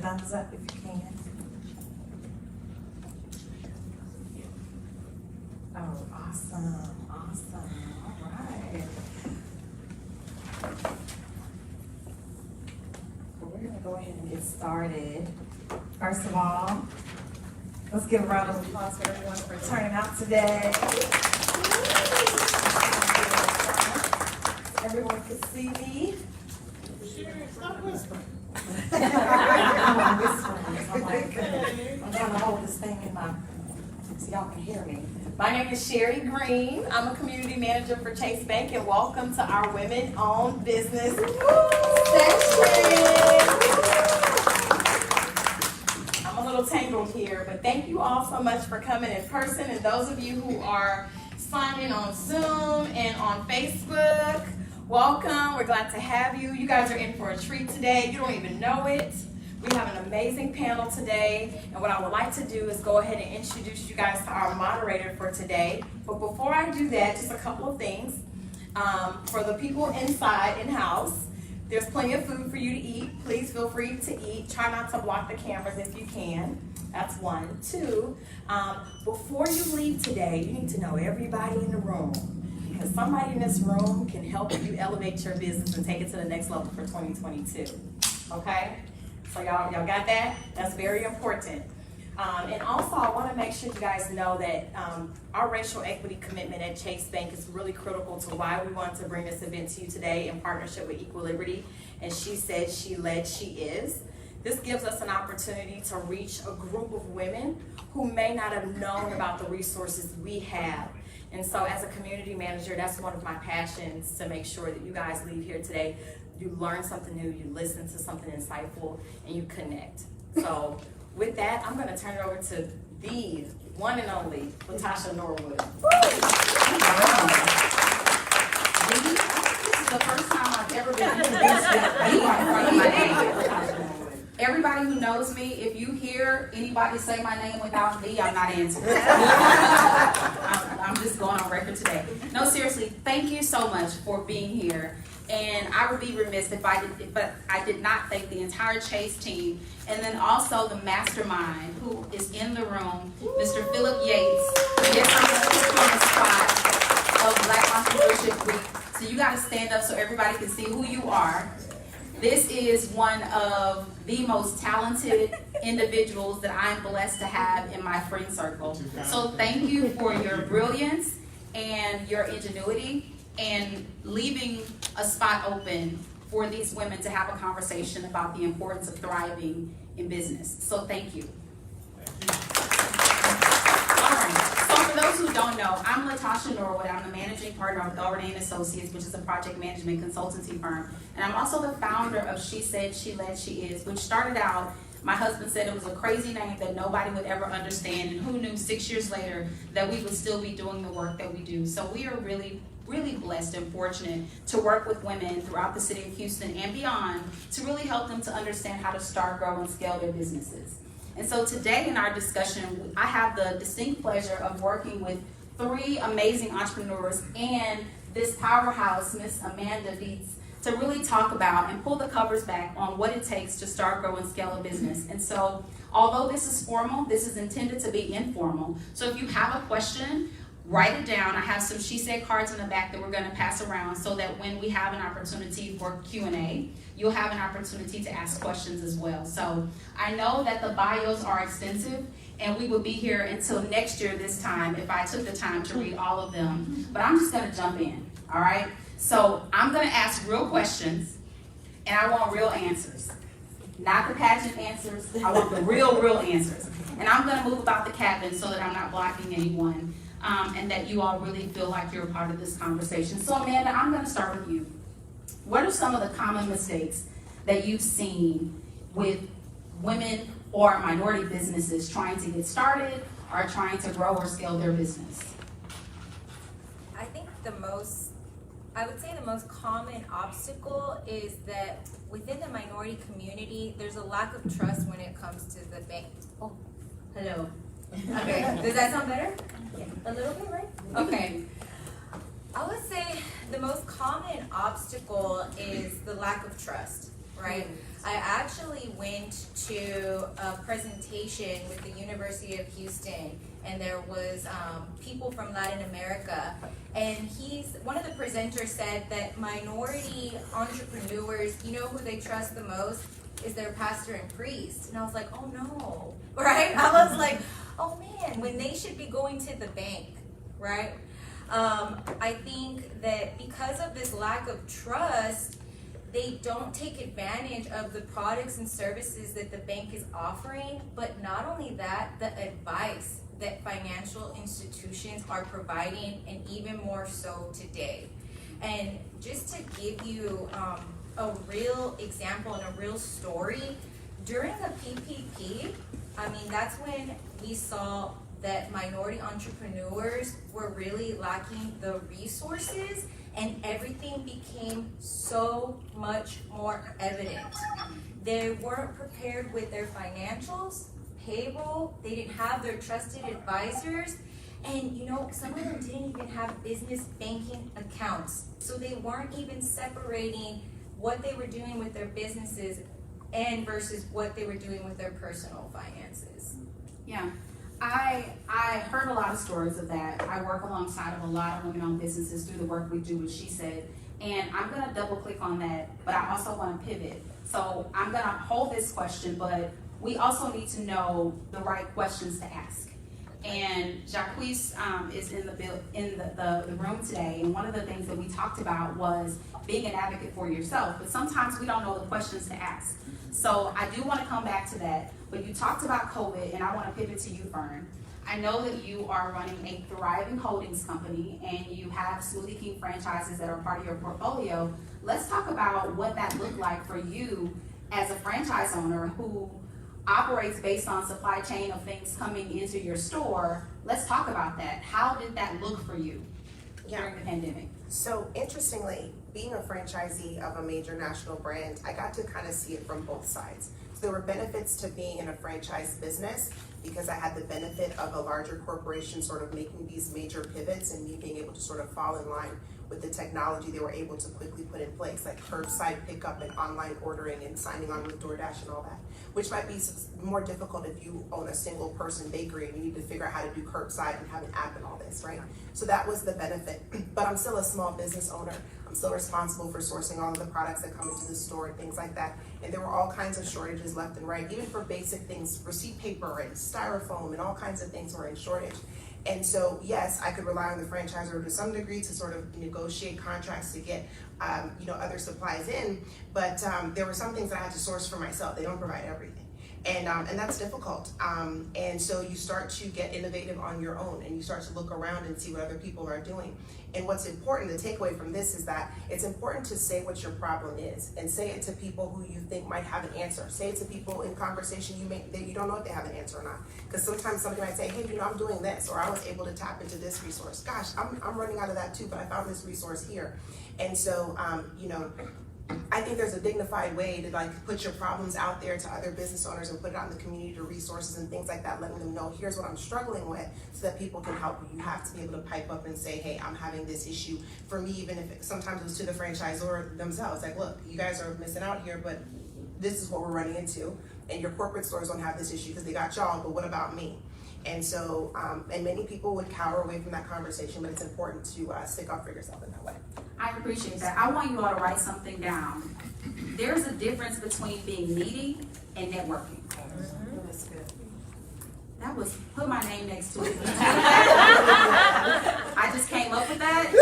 thumbs up if you can. Oh, awesome, awesome. All right. Well, we're gonna go ahead and get started. First of all, let's give a round of applause for everyone for turning out today. Everyone can see me. Stop whispering. I'm whispering. I'm trying to hold this thing in my, so y'all can hear me. My name is Sherry Green. I'm a community manager for Chase Bank, and welcome to our Women-Owned Business session. I'm a little tangled here, but thank you all so much for coming in person, and those of you who are signed in on Zoom and on Facebook, welcome. We're glad to have you. You guys are in for a treat today. You don't even know it. We have an amazing panel today, and what I would like to do is go ahead and introduce you guys to our moderator for today. But before I do that, just a couple of things. For the people inside, in-house, there's plenty of food for you to eat. Please feel free to eat. Try not to block the cameras if you can. That's one. Two, before you leave today, you need to know everybody in the room, because somebody in this room can help you elevate your business and take it to the next level for 2022. Okay? So y'all got that? That's very important. And also, I want to make sure you guys know that our racial equity commitment at Chase Bank is really critical to why we want to bring this event to you today in partnership with Equaliberty. And she said, she led, she is. This gives us an opportunity to reach a group of women who may not have known about the resources we have. And so as a community manager, that's one of my passions, to make sure that you guys leave here today, you learn something new, you listen to something insightful, and you connect. So with that, I'm going to turn it over to the one and only Latasha Norwood. This is the first time I've ever been introduced with anybody from my name. Everybody who knows me, if you hear anybody say my name without me, I'm not answering. I'm just going on record today. No, seriously, thank you so much for being here. And I would be remiss if I did not thank the entire Chase team, and then also the mastermind who is in the room, Mr. Philip Yates. Yes, I'm going to put you on the spot of Black Entrepreneurship Week. So you got to stand up so everybody can see who you are. This is one of the most talented individuals that I'm blessed to have in my friend circle. So thank you for your brilliance and your ingenuity and leaving a spot open for these women to have a conversation about the importance of thriving in business. So thank you. All right. So for those who don't know, I'm Latasha Norwood. I'm the managing partner of Equaliberty and Associates, which is a project management consultancy firm. And I'm also the founder of She Said, She Led, She Is, which started out, my husband said it was a crazy name that nobody would ever understand. And who knew 6 years later that we would still be doing the work that we do. So we are really blessed and fortunate to work with women throughout the city of Houston and beyond to really help them to understand how to start, grow, and scale their businesses. And so today in our discussion, I have the distinct pleasure of working with 3 amazing entrepreneurs and this powerhouse, Miss Amanda Dietz, to really talk about and pull the covers back on what it takes to start, grow, and scale a business. And so although this is formal, this is intended to be informal. So if you have a question, write it down. I have some She Said cards in the back that we're going to pass around so that when we have an opportunity for Q&A, you'll have an opportunity to ask questions as well. So I know that the bios are extensive, and we will be here until next year this time if I took the time to read all of them. But I'm just going to jump in, all right? So I'm going to ask real questions, and I want real answers. Not the pageant answers. I want the real answers. And I'm going to move about the cabin so that I'm not blocking anyone. And that you all really feel like you're a part of this conversation. So Amanda, I'm going to start with you. What are some of the common mistakes that you've seen with women or minority businesses trying to get started or trying to grow or scale their business? I think I would say the most common obstacle is that within the minority community, there's a lack of trust when it comes to the bank. Oh, hello. Okay, does that sound better? Yeah. A little bit, right? Okay. I would say the most common obstacle is the lack of trust. right? I actually went to a presentation with the University of Houston, and there was people from Latin America, and one of the presenters said that minority entrepreneurs, you know who they trust the most is their pastor and priest. And I was like, oh no, right? I was like, oh man, when they should be going to the bank, right? I think that because of this lack of trust, they don't take advantage of the products and services that the bank is offering, but not only that, the advice that financial institutions are providing, and even more so today. And just to give you a real example and a real story, during the PPP, I mean, that's when we saw that minority entrepreneurs were really lacking the resources, and everything became so much more evident. They weren't prepared with their financials, payroll, they didn't have their trusted advisors, and you know, some of them didn't even have business banking accounts. So they weren't even separating what they were doing with their businesses and versus what they were doing with their personal finances. Yeah. I heard a lot of stories of that. I work alongside of a lot of women-owned businesses through the work we do with She Said, and I'm going to double click on that, but I also want to pivot. So I'm going to hold this question, but we also need to know the right questions to ask. And Jacques is in the room today, and one of the things that we talked about was being an advocate for yourself, but sometimes we don't know the questions to ask. So I do want to come back to that, but you talked about COVID, and I want to pivot to you, Fern. I know that you are running a thriving holdings company, and you have Smoothie King franchises that are part of your portfolio. Let's talk about what that looked like for you as a franchise owner who operates based on supply chain of things coming into your store. Let's talk about that. How did that look for you during the pandemic? So interestingly, being a franchisee of a major national brand, I got to kind of see it from both sides. So there were benefits to being in a franchise business because I had the benefit of a larger corporation sort of making these major pivots and me being able to sort of fall in line with the technology they were able to quickly put in place, like curbside pickup and online ordering and signing on with DoorDash and all that, which might be more difficult if you own a single person bakery and you need to figure out how to do curbside and have an app and all this, right? So that was the benefit, but I'm still a small business owner. I'm still responsible for sourcing all of the products that come into the store and things like that. And there were all kinds of shortages left and right, even for basic things, receipt paper and styrofoam and all kinds of things were in shortage. And so, yes, I could rely on the franchisor to some degree to sort of negotiate contracts to get, other supplies in. But there were some things that I had to source for myself. They don't provide everything. And that's difficult. And so you start to get innovative on your own, and you start to look around and see what other people are doing. And what's important, the takeaway from this is that it's important to say what your problem is, and say it to people who you think might have an answer. Say it to people in conversation that you don't know if they have an answer or not. Because sometimes somebody might say, hey, I'm doing this, or I was able to tap into this resource. Gosh, I'm running out of that too, but I found this resource here. And so, I think there's a dignified way to put your problems out there to other business owners and put it out in the community to resources and things like that, letting them know here's what I'm struggling with so that people can help you. You have to be able to pipe up and say, hey, I'm having this issue. For me, even if sometimes it was to the franchisor themselves, like, look, you guys are missing out here, but this is what we're running into. And your corporate stores don't have this issue because they got y'all, but what about me? And so, and many people would cower away from that conversation, but it's important to stick up for yourself in that way. I appreciate that. I want you all to write something down. There's a difference between being needy and networking. That's good. That was, put my name next to it. I just came up with that.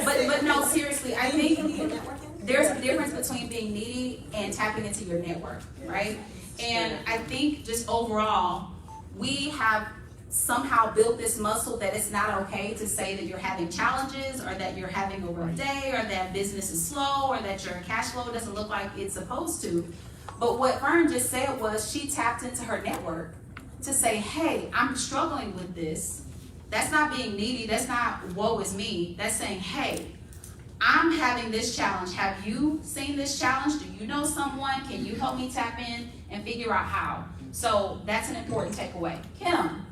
But no, seriously, I think there's a difference between being needy and tapping into your network, right? And I think just overall, we have somehow built this muscle that it's not okay to say that you're having challenges, or that you're having a rough day, or that business is slow, or that your cash flow doesn't look like it's supposed to. But what Fern just said was she tapped into her network to say, hey, I'm struggling with this. That's not being needy. That's not woe is me. That's saying, hey, I'm having this challenge. Have you seen this challenge? Do you know someone? Can you help me tap in and figure out how? So that's an important takeaway. Kim,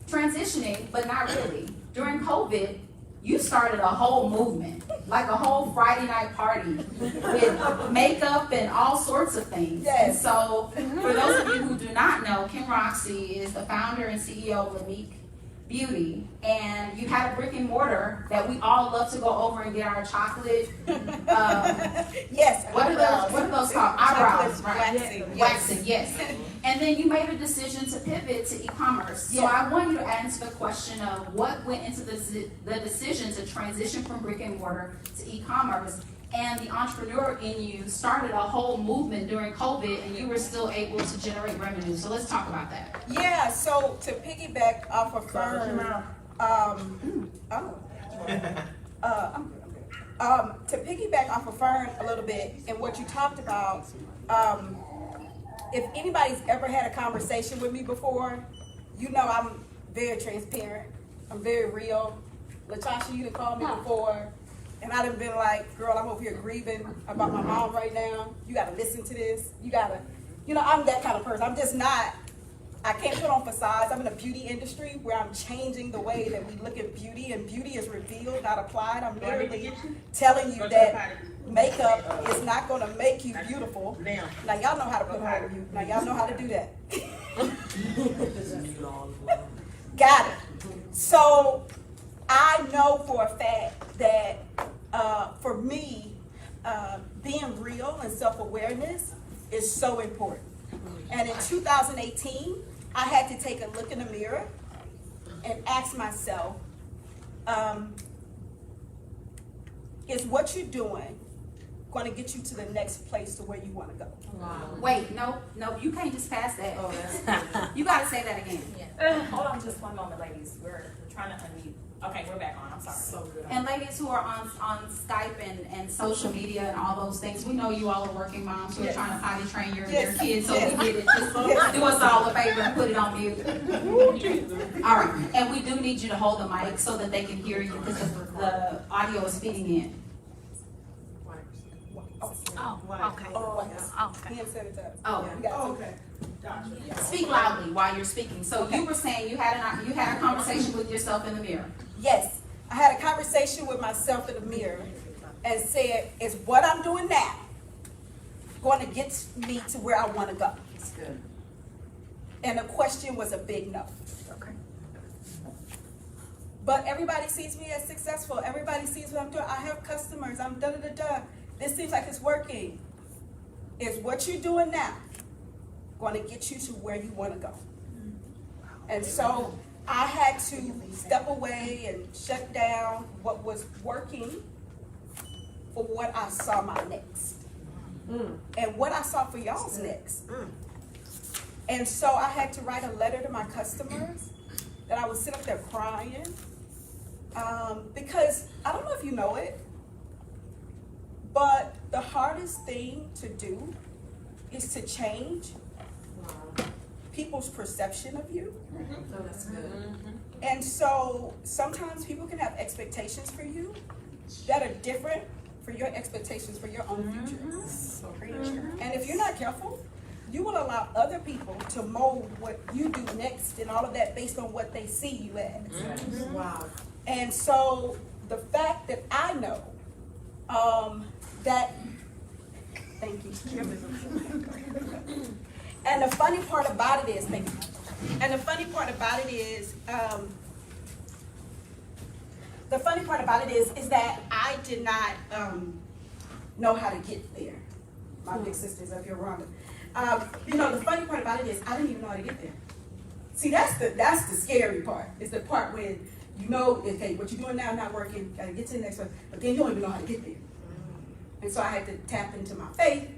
transitioning, but not really. During COVID, you started a whole movement. like a whole Friday night party with makeup and all sorts of things. Yes. And so, for those of you who do not know, Kim Roxy is the founder and CEO of Lanique Beauty, and you had a brick and mortar that we all love to go over and get our chocolate. Yes. What are those called? Eyebrows, right? Waxing. Waxing, yes. And then you made a decision to pivot to e-commerce. So Yes. I want you to answer the question of what went into the decision to transition from brick and mortar to e-commerce. And the entrepreneur in you started a whole movement during COVID, and you were still able to generate revenue. So let's talk about that. Yeah, so to piggyback off of Fern, to piggyback off of Fern a little bit and what you talked about, if anybody's ever had a conversation with me before, you know I'm very transparent. I'm very real. Latasha, you done called me before, and I done been like, girl, I'm over here grieving about my mom right now. You gotta listen to this. You gotta, I'm that kind of person. I'm just not, I can't put on facades. I'm in a beauty industry where I'm changing the way that we look at beauty, and beauty is revealed, not applied. I'm literally telling you that makeup is not gonna make you beautiful. Now y'all know how to put on you. Now y'all know how to do that. Got it. So I know for a fact that for me, being real and self-awareness is so important. And in 2018, I had to take a look in the mirror and ask myself, is what you're doing going to get you to the next place to where you want to go? Wow. Wait, no, you can't just pass that. You got to say that again. Hold on just one moment, ladies. We're trying to unmute. Okay, we're back on. I'm sorry. So good. And ladies who are on Skype and social media and all those things, we know you all are working moms who are trying to potty train your kids, so we get it. Just do us all a favor and put it on mute. All right, and we do need you to hold the mic so that they can hear you because the audio is feeding in. Hand sanitizer. Oh, You got to. Okay. speak loudly while you're speaking. So you were saying you had a conversation with yourself in the mirror. Yes, I had a conversation with myself in the mirror and said, is what I'm doing now going to get me to where I want to go? That's good. And the question was a big no. Okay. But everybody sees me as successful. Everybody sees what I'm doing. I have customers. I'm da-da-da-da. This seems like it's working. Is what you're doing now going to get you to where you want to go? And so I had to step away and shut down what was working for what I saw my next. And what I saw for y'all's next. And so I had to write a letter to my customers that I would sit up there crying. Because I don't know if you know it, but the hardest thing to do is to change people's perception of you. So that's good. And so sometimes people can have expectations for you that are different for your expectations for your own future. And if you're not careful, you will allow other people to mold what you do next and all of that based on what they see you as. Wow. And so the fact that I know that, thank you. And the funny part about it is, thank you. And the funny part about it is, is that I did not know how to get there. My big sister's up here, Ronda. The funny part about it is I didn't even know how to get there. See, that's the scary part. It's the part when you know, okay, what you're doing now is not working, gotta get to the next one, but then you don't even know how to get there. And so I had to tap into my faith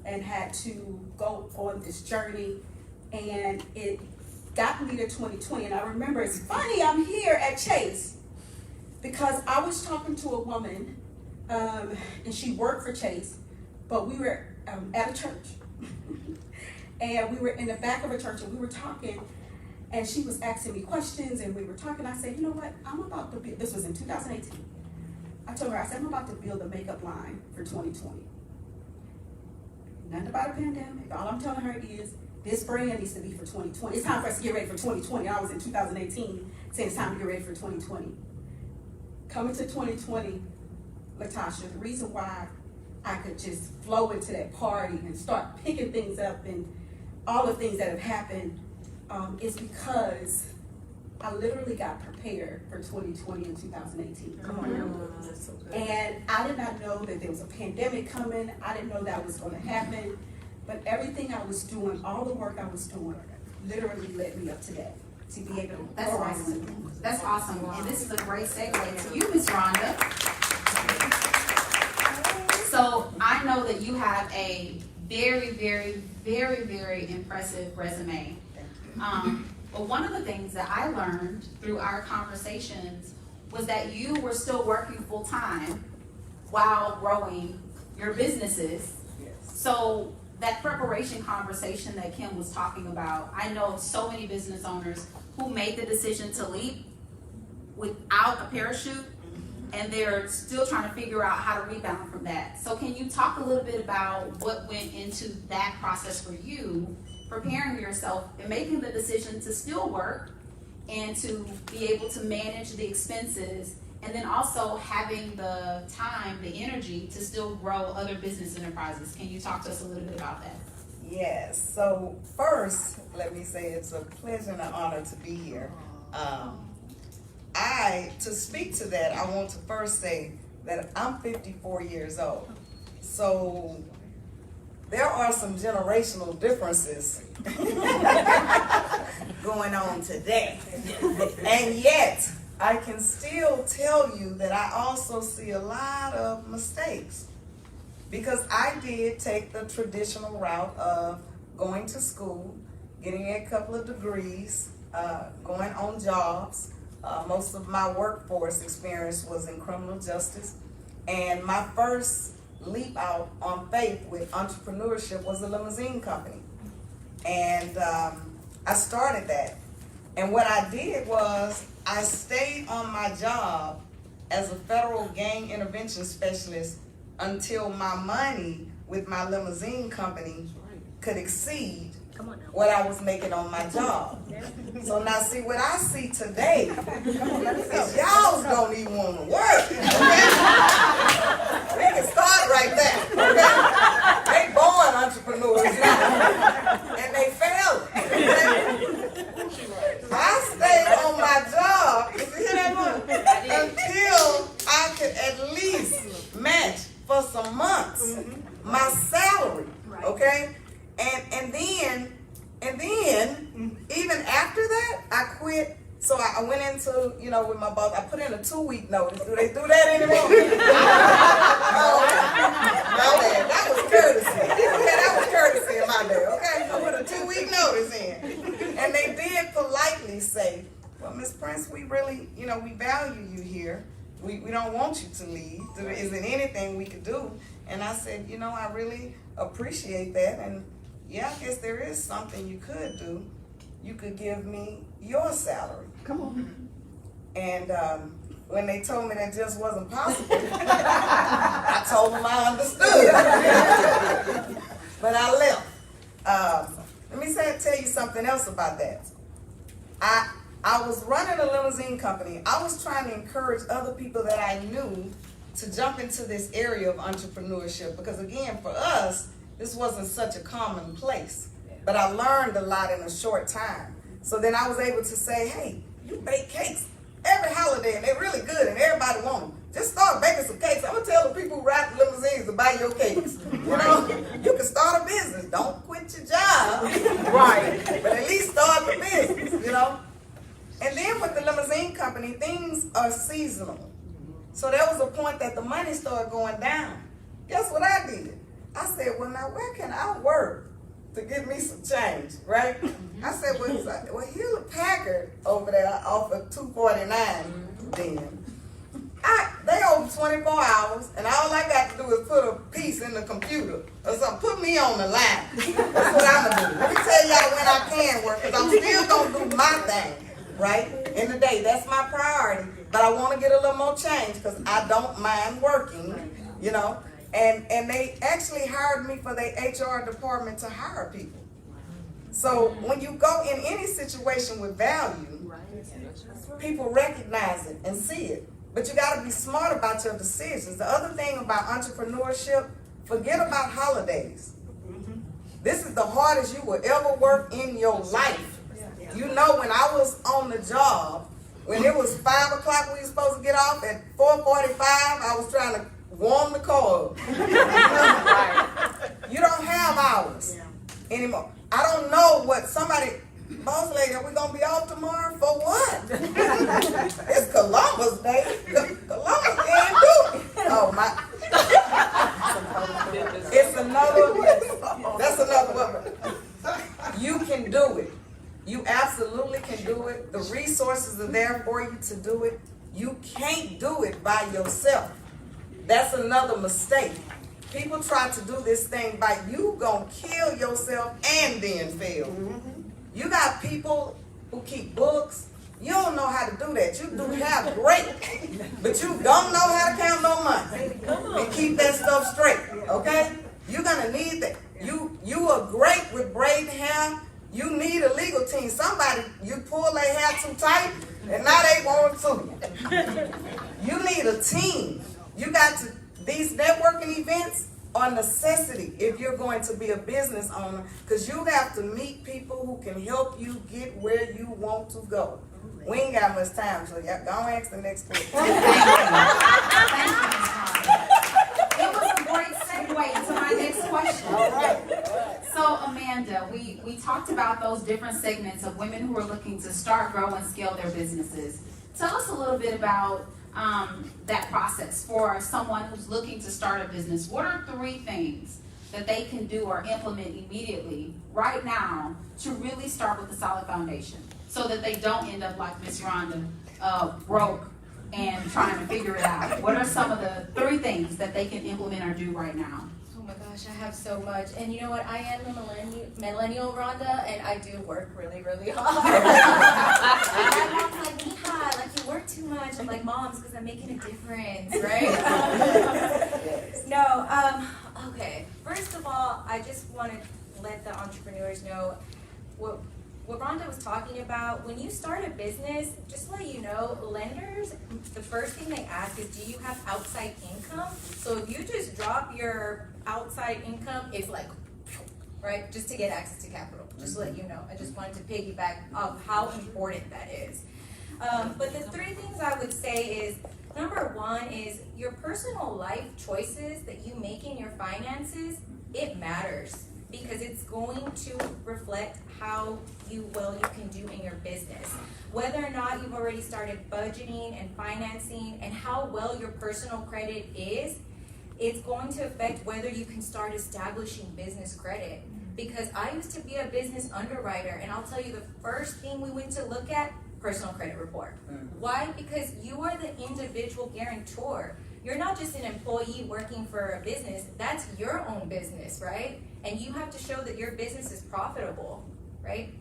and had to go on this journey, and it got me to 2020. And I remember, it's funny, I'm here at Chase because I was talking to a woman, and she worked for Chase, but we were at a church. And we were in the back of a church and we were talking, and she was asking me questions and we were talking. I said, you know what, I'm about to build, this was in 2018. I told her, I said, I'm about to build a makeup line for 2020. Nothing about a pandemic. All I'm telling her is this brand needs to be for 2020. It's time for us to get ready for 2020. I was in 2018 saying it's time to get ready for 2020. Coming to 2020, Latasha, the reason why I could just flow into that party and start picking things up and all the things that have happened is because I literally got prepared for 2020 and 2018. Come on now. And I did not know that there was a pandemic coming. I didn't know that was going to happen. But everything I was doing, all the work I was doing, literally led me up to that. To be able to That's rise awesome. again. That's awesome. And this is a great segue to you, Miss Ronda. So I know that you have a very, very, very, very impressive resume. But one of the things that I learned through our conversations was that you were still working full time while growing your businesses. So that preparation conversation that Kim was talking about, I know so many business owners who made the decision to leap without a parachute, and they're still trying to figure out how to rebound from that. So can you talk a little bit about what went into that process for you, preparing yourself and making the decision to still work and to be able to manage the expenses, and then also having the time, the energy to still grow other business enterprises? Can you talk to us a little bit about that? Yes, so first, let me say it's a pleasure and an honor to be here. To speak to that, I want to first say that I'm 54 years old. So there are some generational differences going on today. And yet, I can still tell you that I also see a lot of mistakes. Because I did take the traditional route of going to school, getting a couple of degrees, going on jobs. Most of my workforce experience was in criminal justice. And my first leap out on faith with entrepreneurship was a limousine company. And I started that. And what I did was I stayed on my job as a federal gang intervention specialist until my money with my limousine company could exceed what I was making on my job. So now see, what I see today is y'all don't even want to work. Okay? We can start right there. Okay? They born entrepreneurs now, and they fail. I stayed on my job, did you hear that one? Until I could at least match for some months my salary, okay? And then even after that, I quit. So I went into, with my boss, I put in a 2-week notice. Do they do that anymore? No, man, that was courtesy. Okay, that was courtesy in my day, okay? I put a 2-week notice in. And they did politely say, well, Miss Prince, we really, we value you here. We don't want you to leave. Is there anything we could do? And I said, I really appreciate that. And yeah, I guess there is something you could do. You could give me your salary. Come on. And when they told me that just wasn't possible, I told them I understood. But I left. Let me tell you something else about that. I was running a limousine company. I was trying to encourage other people that I knew to jump into this area of entrepreneurship, because again, for us, this wasn't such a common place. But I learned a lot in a short time. So then I was able to say, hey, you bake cakes every holiday and they're really good and everybody wants them. Just start baking some cakes. I'm gonna tell the people who ride the limousines to buy your cakes. You can start a business. Don't quit your job. Right. But at least start the business, And then with the limousine company, things are seasonal. So there was a point that the money started going down. Guess what I did? I said, well, now where can I work to get me some change, right? I said, well, Hewlett Packard over there off of 249 then. They open 24 hours, and all I got to do is put a piece in the computer or something. Put me on the line. That's what I'm going to do. Let me tell y'all when I can work, because I'm still going to do my thing, right? In the day, that's my priority. But I want to get a little more change because I don't mind working, And they actually hired me for their HR department to hire people. So when you go in any situation with value, people recognize it and see it. But you gotta be smart about your decisions. The other thing about entrepreneurship, forget about holidays. This is the hardest you will ever work in your life. You know, when I was on the job, when it was 5 o'clock, we were supposed to get off at 4:45, I was trying to warm the car up. You don't have hours anymore. I don't know what somebody, boss lady, are we gonna be off tomorrow for what? It's Columbus Day. Columbus can't do it. Oh my. It's another, that's another one. You can do it. You absolutely can do it. The resources are there for you to do it. You can't do it by yourself. That's another mistake. People try to do this thing by you gonna kill yourself and then fail. You got people who keep books. You don't know how to do that. You do have great, but you don't know how to count no money and keep that stuff straight. Okay? You're gonna need that. You are great with braiding hair. You need a legal team. Somebody, you pull their hair too tight, and now they want to. You need a team. You got to, these networking events are necessity if you're going to be a business owner, because you have to meet people who can help you get where you want to go. We ain't got much time, so y'all go and ask the next question. Thank you, Ms. Ronda. It was a great segue into my next question. So Amanda, we talked about those different segments of women who are looking to start, grow, and scale their businesses. Tell us a little bit about that process for someone who's looking to start a business. What are 3 things that they can do or implement immediately right now to really start with a solid foundation so that they don't end up like Miss Ronda, broke and trying to figure it out? What are some of the 3 things that they can implement or do right now? Oh my gosh, I have so much. And you know what? I am a millennial Ronda, and I do work really, really hard. And my mom's like, Mija, like you work too much. I'm like, Moms, because I'm making a difference, right? No, okay. First of all, I just want to let the entrepreneurs know what Ronda was talking about. When you start a business, just to let you know, lenders, the first thing they ask is, do you have outside income? So if you just drop your outside income, it's like, right, just to get access to capital, just to let you know. I just wanted to piggyback off how important that is. But the 3 things I would say is, number 1 is your personal life choices that you make in your finances, it matters, because it's going to reflect how well you can do in your business. Whether or not you've already started budgeting and financing and how well your personal credit is, it's going to affect whether you can start establishing business credit. Because I used to be a business underwriter, and I'll tell you the first thing we went to look at, personal credit report. Why? Because you are the individual guarantor. You're not just an employee working for a business, that's your own business, right? And you have to show that your business is profitable, right?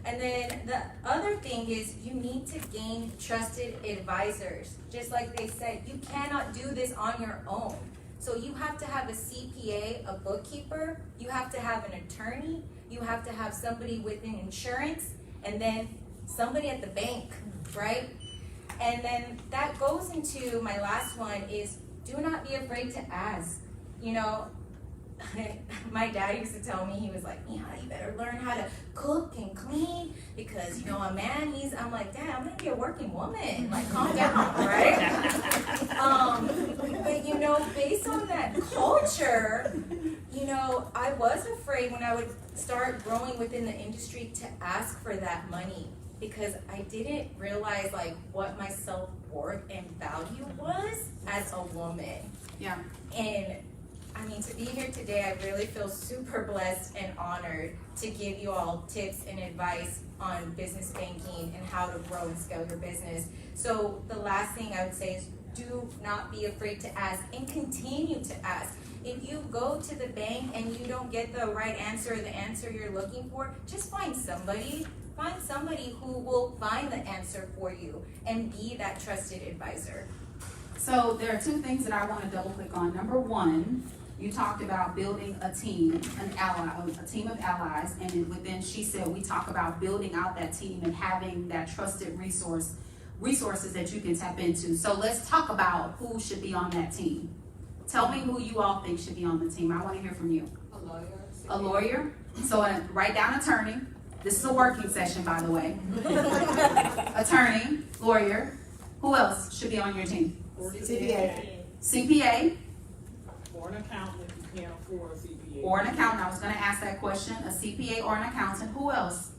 And then the other thing is you need to gain trusted advisors. Just like they said, you cannot do this on your own. So you have to have a CPA, a bookkeeper, you have to have an attorney, you have to have somebody within insurance, and then somebody at the bank, right? And then that goes into my last one is, do not be afraid to ask. You know, my dad used to tell me, he was like, Mija, you better learn how to cook and clean, because, you know, a man, I'm like, Dad, I'm gonna be a working woman, like, calm down, right? But, you know, based on that culture, you know, I was afraid when I would start growing within the industry to ask for that money, because I didn't realize, like, what my self-worth and value was as a woman. Yeah. And I mean, to be here today, I really feel super blessed and honored to give you all tips and advice on business banking and how to grow and scale your business. So the last thing I would say is, do not be afraid to ask, and continue to ask. If you go to the bank and you don't get the right answer or the answer you're looking for, just find somebody who will find the answer for you and be that trusted advisor. So there are 2 things that I want to double click on. Number 1, you talked about building a team, a team of allies, and within She Said, we talk about building out that team and having that trusted resource resources that you can tap into. So let's talk about who should be on that team. Tell me who you all think should be on the team. I want to hear from you. A lawyer. A lawyer. So write down attorney. This is a working session, by the way. Attorney, lawyer. Who else should be on your team? CPA. CPA Or an accountant if you can't afford a CPA. or an accountant. I was going to ask that question. A CPA or an accountant. Who else?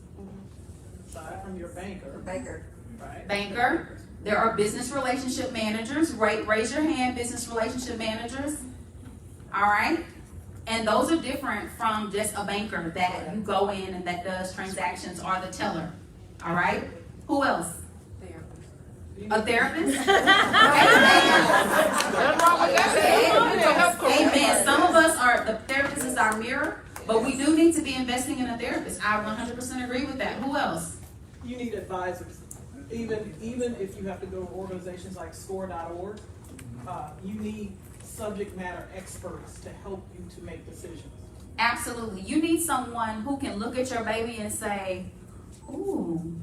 Aside from your banker, Baker. right? Banker. There are business relationship managers. Raise your hand, business relationship managers. All right. And those are different from just a banker that you go in and that does transactions or the teller. All right. Who else? A therapist? Amen. Some of us are, the therapist is our mirror, but we do need to be investing in a therapist. I 100% agree with that. Who else? You need advisors. Even if you have to go to organizations like score.org, you need subject matter experts to help you to make decisions. Absolutely. You need someone who can look at your baby and say, ooh,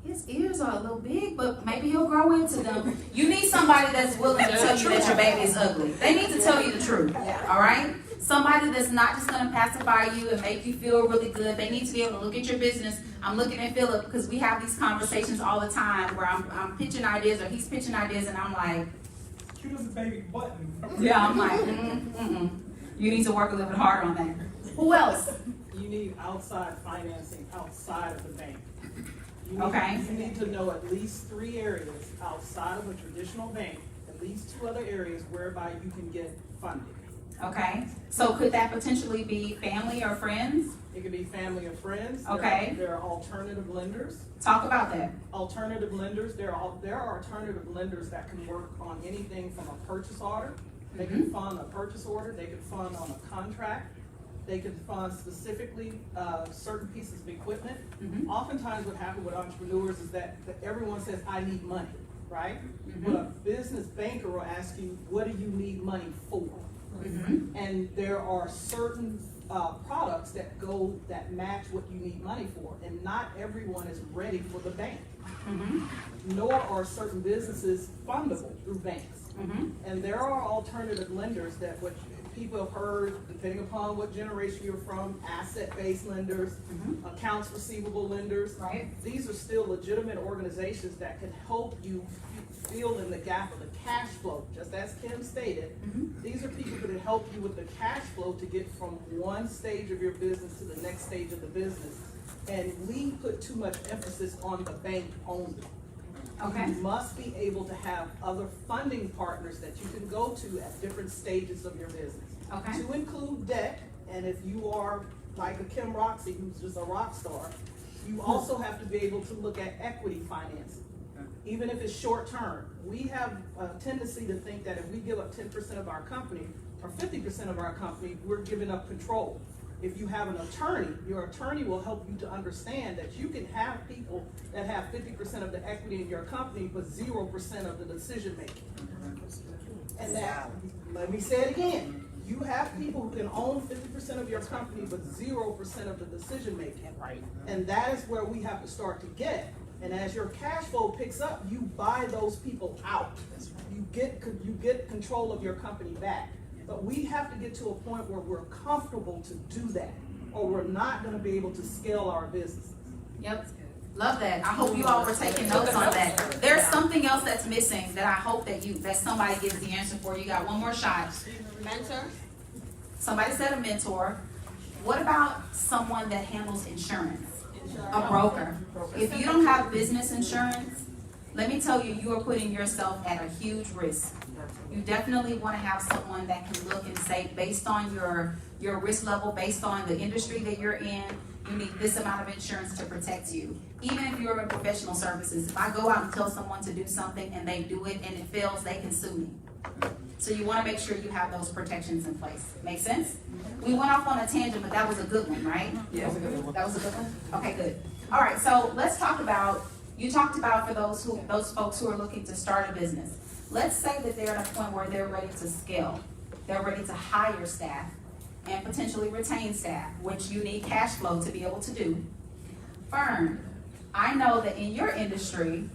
his ears are a little big, but maybe he'll grow into them. You need somebody that's willing to tell you that your baby is ugly. They need to tell you the truth, all right? Somebody that's not just going to pacify you and make you feel really good. They need to be able to look at your business. I'm looking at Philip because we have these conversations all the time where I'm pitching ideas or he's pitching ideas and I'm like, Cute as a baby button. yeah, I'm like, you need to work a little bit harder on that. Who else? You need outside financing outside of the bank. Okay. You need to know at least 3 areas outside of a traditional bank, at least 2 other areas whereby you can get funding. Okay, so could that potentially be family or friends? It could be family or friends. Okay. There are alternative lenders. Talk about that. Alternative lenders, there are alternative lenders that can work on anything from a purchase order. They can fund a purchase order, they can fund on a contract, they can fund specifically certain pieces of equipment. Oftentimes what happens with entrepreneurs is that everyone says, I need money, right? But a business banker will ask you, what do you need money for? And there are certain products that match what you need money for, and not everyone is ready for the bank. Nor are certain businesses fundable through banks. And there are alternative lenders that what people have heard, depending upon what generation you're from, asset-based lenders, accounts receivable lenders. Right. These are still legitimate organizations that can help you fill in the gap of the cash flow. Just as Kim stated, these are people who can help you with the cash flow to get from one stage of your business to the next stage of the business. And we put too much emphasis on the bank only. Okay. You must be able to have other funding partners that you can go to at different stages of your business. Okay. To include debt, and if you are like a Kim Roxy, who's just a rock star, you also have to be able to look at equity financing. Even if it's short term, we have a tendency to think that if we give up 10% of our company or 50% of our company, we're giving up control. If you have an attorney, your attorney will help you to understand that you can have people that have 50% of the equity in your company, but 0% of the decision making. And that, let me say it again, you have people who can own 50% of your company, but 0% of the decision making. Right. And that is where we have to start to get. And as your cash flow picks up, you buy those people out. You get control of your company back. But we have to get to a point where we're comfortable to do that, or we're not going to be able to scale our businesses. Yep. Love that. I hope you all were taking notes on that. There's something else that's missing that I hope that somebody gives the answer for. You got one more shot. Mentor. Somebody said a mentor. What about someone that handles insurance? A broker. If you don't have business insurance, let me tell you, you are putting yourself at a huge risk. You definitely want to have someone that can look and say, based on your risk level, based on the industry that you're in, you need this amount of insurance to protect you. Even if you're in professional services, if I go out and tell someone to do something and they do it and it fails, they can sue me. So you want to make sure you have those protections in place. Make sense? We went off on a tangent, but that was a good one, right? Yeah. That was a good one? Okay, good. All right, so let's talk about, you talked about for those folks who are looking to start a business. Let's say that they're at a point where they're ready to scale. They're ready to hire staff and potentially retain staff, which you need cash flow to be able to do. Fern, I know that in your industry,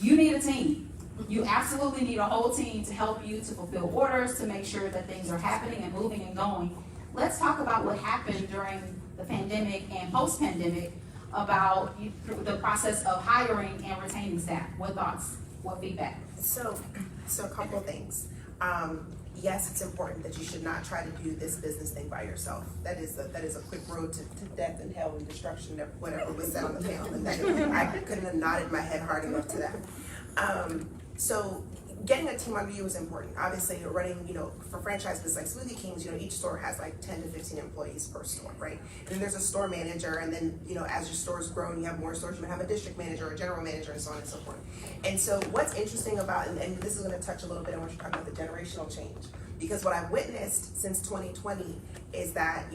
You need a team. You absolutely need a whole team to help you to fulfill orders, to make sure that things are happening and moving and going. Let's talk about what happened during the pandemic and post-pandemic about the process of hiring and retaining staff. What thoughts? What feedback? So a couple things. Yes, it's important that you should not try to do this business thing by yourself. That is a quick road to death and hell and destruction, whatever was said on the panel. And that, I couldn't have nodded my head hard enough to that. So getting a team under you is important. Obviously, you're running, for franchise business like Smoothie Kings, each store has like 10 to 15 employees per store, right? And then there's a store manager, and then, as your stores grow and you have more stores, you have a district manager, a general manager, and so on and so forth. And so what's interesting about, and this is gonna touch a little bit on what you're talking about, the generational change. Because what I've witnessed since 2020 is that,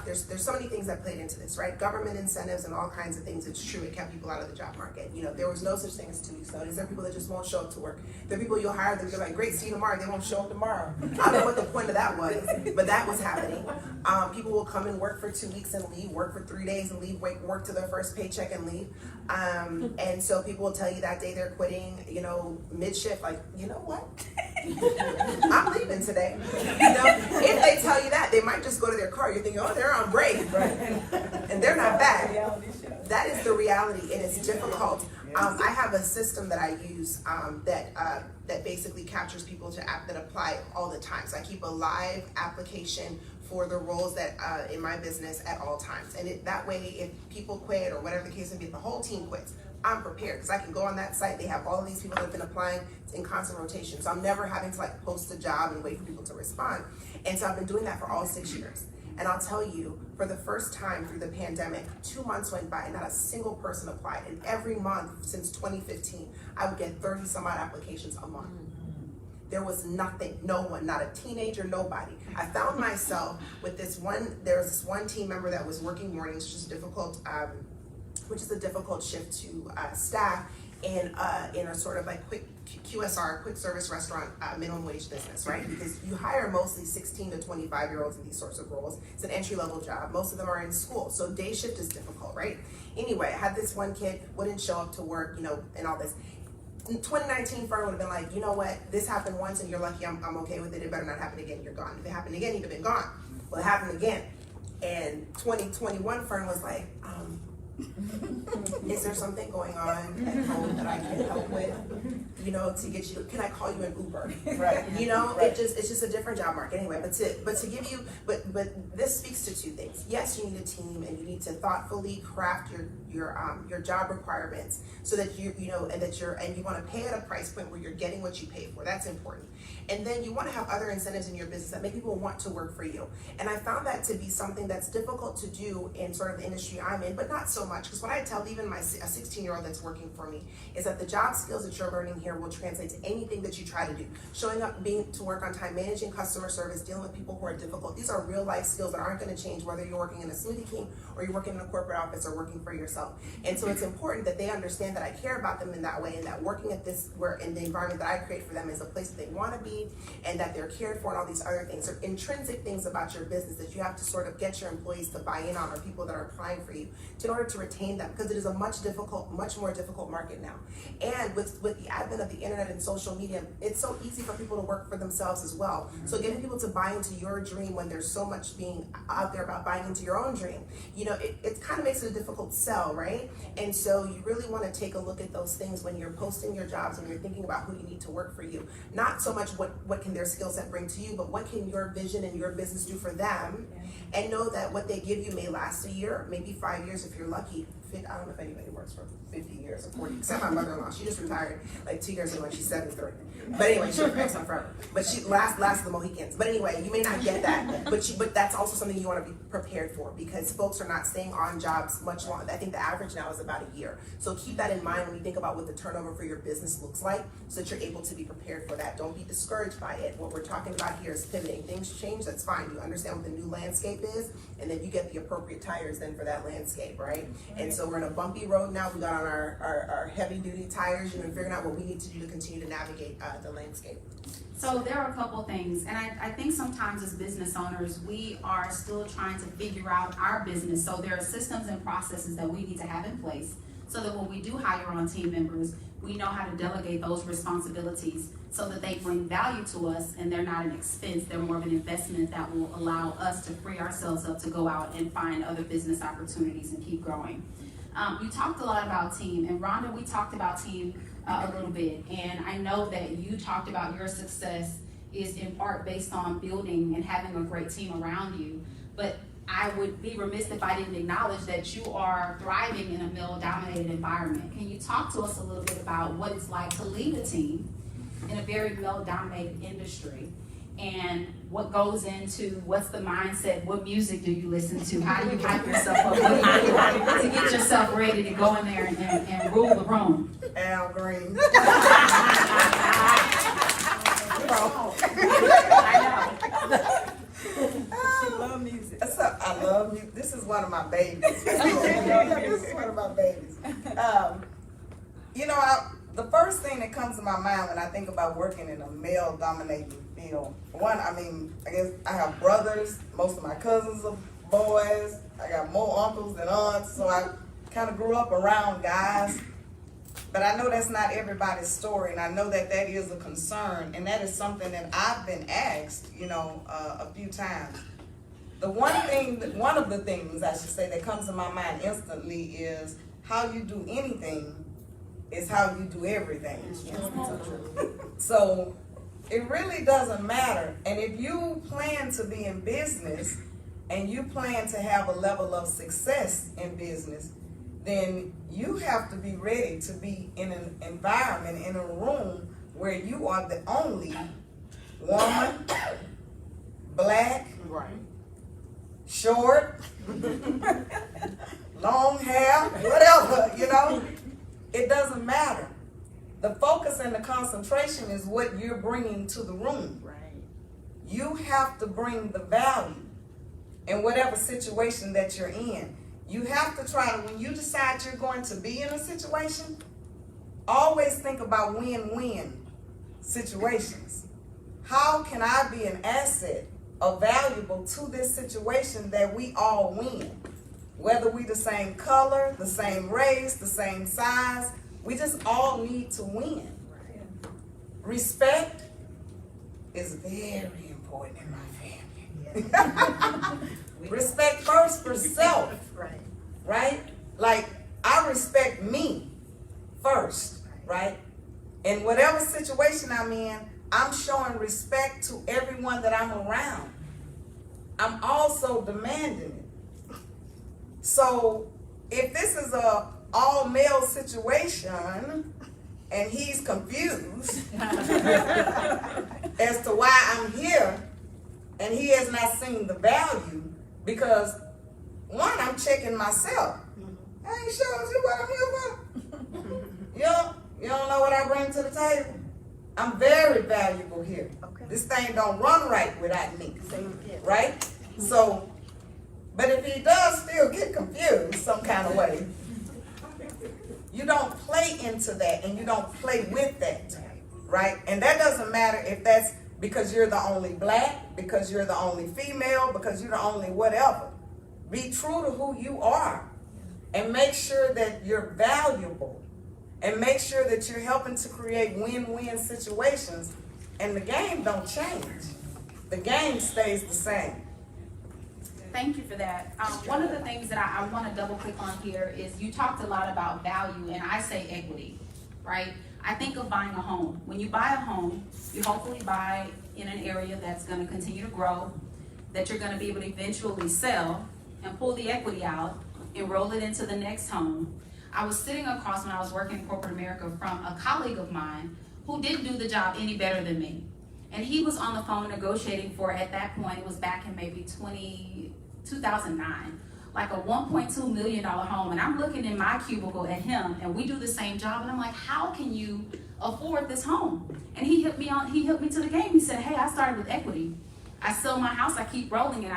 there's so many things that played into this, right? Government incentives and all kinds of things. It's true, it kept people out of the job market. There was no such thing as 2 weeks notice. There are people that just won't show up to work. There are people you'll hire them, you're like, great, see you tomorrow. They won't show up tomorrow. I don't know what the point of that was, but that was happening. People will come and work for 2 weeks and leave, work for 3 days and leave, work to their first paycheck and leave. And so people will tell you that day they're quitting, mid-shift, like, you know what? I'm leaving today. If they tell you that, they might just go to their car. You're thinking, oh, they're on break, and they're not back. That is the reality, and it's difficult. I have a system that I use that basically captures people that apply all the time. So I keep a live application for the roles that in my business at all times, and that way, if people quit or whatever the case may be, if the whole team quits, I'm prepared because I can go on that site. They have all of these people that have been applying. It's in constant rotation. So I'm never having to post a job and wait for people to respond. And so I've been doing that for all 6 years. And I'll tell you, for the first time through the pandemic, 2 months went by and not a single person applied. And every month since 2015, I would get 30 some odd applications a month. There was nothing, no one, not a teenager, nobody. I found myself with there was this one team member that was working mornings, which is a difficult shift to staff in a sort of quick QSR, quick service restaurant, minimum wage business, right? Because you hire mostly 16 to 25-year-olds in these sorts of roles. It's an entry-level job. Most of them are in school, so day shift is difficult, right? Anyway, I had this one kid, wouldn't show up to work, and all this. In 2019, Fern would have been like, you know what, this happened once and you're lucky, I'm okay with it, it better not happen again, you're gone. If it happened again, you'd have been gone. Well, it happened again. And 2021, Fern was like, is there something going on at home that I can help with? To get you, can I call you an Uber? Right. It's just a different job market anyway. But to give you, but this speaks to 2 things. Yes, you need a team and you need to thoughtfully craft your job requirements so that you want to pay at a price point where you're getting what you pay for. That's important. And then you want to have other incentives in your business that make people want to work for you. And I found that to be something that's difficult to do in sort of the industry I'm in, but not so much. Because what I tell even a 16-year-old that's working for me is that the job skills that you're learning here will translate to anything that you try to do. Showing up, being to work on time, managing customer service, dealing with people who are difficult. These are real life skills that aren't going to change whether you're working in a Smoothie King or you're working in a corporate office or working for yourself. And so it's important that they understand that I care about them in that way, and that working at in the environment that I create for them is a place that they want to be, and that they're cared for, and all these other things. There are intrinsic things about your business that you have to sort of get your employees to buy in on, or people that are applying for you, in order to retain them, because it is a much more difficult market now. And with the advent of the internet and social media, it's so easy for people to work for themselves as well. So getting people to buy into your dream when there's so much being out there about buying into your own dream, it kind of makes it a difficult sell, right? And so you really want to take a look at those things when you're posting your jobs and you're thinking about who you need to work for you. Not so much what can their skill set bring to you, but what can your vision and your business do for them, and know that what they give you may last a year, maybe 5 years if you're lucky. I don't know if anybody works for 50 years or 40, except my mother-in-law. She just retired 2 years ago and she's 73. But anyway, she'll press on forever. But she last of the Mohicans. But anyway, you may not get that, but that's also something you want to be prepared for, because folks are not staying on jobs much longer. I think the average now is about a year. So keep that in mind when you think about what the turnover for your business looks like, so that you're able to be prepared for that. Don't be discouraged by it. What we're talking about here is pivoting. Things change, that's fine. You understand what the new landscape is, and then you get the appropriate tires then for that landscape, right? And so we're in a bumpy road now. We got on our heavy duty tires, figuring out what we need to do to continue to navigate the landscape. So there are a couple things, and I think sometimes as business owners, we are still trying to figure out our business. So there are systems and processes that we need to have in place so that when we do hire on team members, we know how to delegate those responsibilities so that they bring value to us and they're not an expense, they're more of an investment that will allow us to free ourselves up to go out and find other business opportunities and keep growing. You talked a lot about team, and Ronda, we talked about team a little bit, and I know that you talked about your success is in part based on building and having a great team around you, but I would be remiss if I didn't acknowledge that you are thriving in a male-dominated environment. Can you talk to us a little bit about what it's like to lead a team in a very male-dominated industry, and what goes into, what's the mindset, what music do you listen to, how do you hype yourself up, what do you do to get yourself ready to go in there and rule the room? Al Green. I know. She love music. I love music. This is one of my babies. This is one of my babies. The first thing that comes to my mind when I think about working in a male-dominated field, I guess I have brothers. Most of my cousins are boys. I got more uncles than aunts, so I kind of grew up around guys. But I know that's not everybody's story, and I know that that is a concern, and that is something that I've been asked, a few times. One of the things I should say that comes to my mind instantly is how you do anything is how you do everything. So it really doesn't matter. And if you plan to be in business and you plan to have a level of success in business, then you have to be ready to be in an environment, in a room where you are the only woman, black, Right. short, long hair, whatever, it doesn't matter. The focus and the concentration is what you're bringing to the room. Right. You have to bring the value in whatever situation that you're in. You have to try to, when you decide you're going to be in a situation, always think about win-win situations. How can I be an asset or valuable to this situation that we all win? Whether we the same color, the same race, the same size, we just all need to win. Respect is very important in my family. Respect first for self. Right? Like, I respect me first, right? In whatever situation I'm in, I'm showing respect to everyone that I'm around. I'm also demanding it. So, if this is a all-male situation, and he's confused as to why I'm here, and he has not seen the value, because one, I'm checking myself. I ain't showing you what I'm here for. You don't know what I bring to the table. I'm very valuable here. Okay. This thing don't run right without me. Right? So, but if he does still get confused some kind of way, you don't play into that and you don't play with that. Right? And that doesn't matter if that's because you're the only black, because you're the only female, because you're the only whatever. Be true to who you are and make sure that you're valuable and make sure that you're helping to create win-win situations, and the game don't change. The game stays the same. Thank you for that. One of the things that I want to double click on here is you talked a lot about value, and I say equity, right? I think of buying a home. When you buy a home, you hopefully buy in an area that's going to continue to grow, that you're going to be able to eventually sell and pull the equity out and roll it into the next home. I was sitting across when I was working in corporate America from a colleague of mine who didn't do the job any better than me. And he was on the phone negotiating for, at that point, it was back in maybe 2009, like a $1.2 million home. And I'm looking in my cubicle at him, and we do the same job. And I'm like, how can you afford this home? And he hit me to the game. He said, hey, I started with equity. I sell my house, I keep rolling it,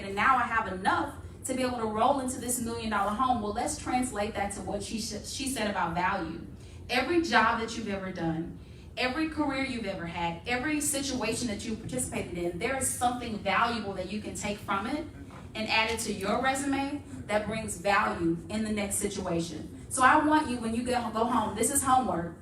and now I have enough to be able to roll into this $1 million home. Well, let's translate that to what she said about value. Every job that you've ever done, every career you've ever had, every situation that you participated in, there is something valuable that you can take from it and add it to your resume that brings value in the next situation. So I want you, when you go home, this is homework.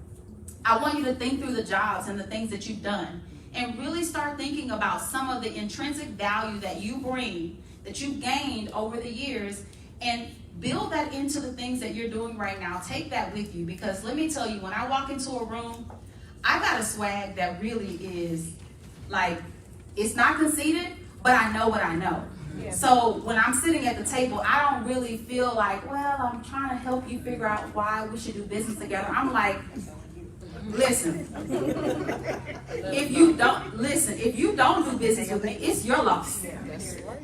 I want you to think through the jobs and the things that you've done and really start thinking about some of the intrinsic value that you bring, that you've gained over the years, and build that into the things that you're doing right now. Take that with you, because let me tell you, when I walk into a room, I got a swag that really is like, it's not conceited, but I know what I know. Yeah. So when I'm sitting at the table, I don't really feel like, well, I'm trying to help you figure out why we should do business together. I'm like, listen, if you don't do business with me, it's your loss.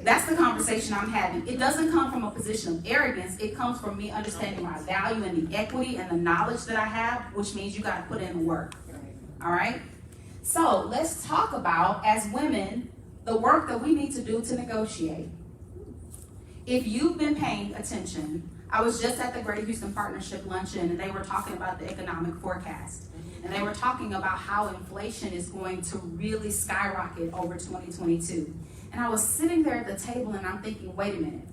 That's the conversation I'm having. It doesn't come from a position of arrogance. It comes from me understanding my value and the equity and the knowledge that I have, which means you got to put in the work. All right? So let's talk about, as women, the work that we need to do to negotiate. If you've been paying attention, I was just at the Greater Houston Partnership Luncheon, and they were talking about the economic forecast. And they were talking about how inflation is going to really skyrocket over 2022. And I was sitting there at the table and I'm thinking, wait a minute.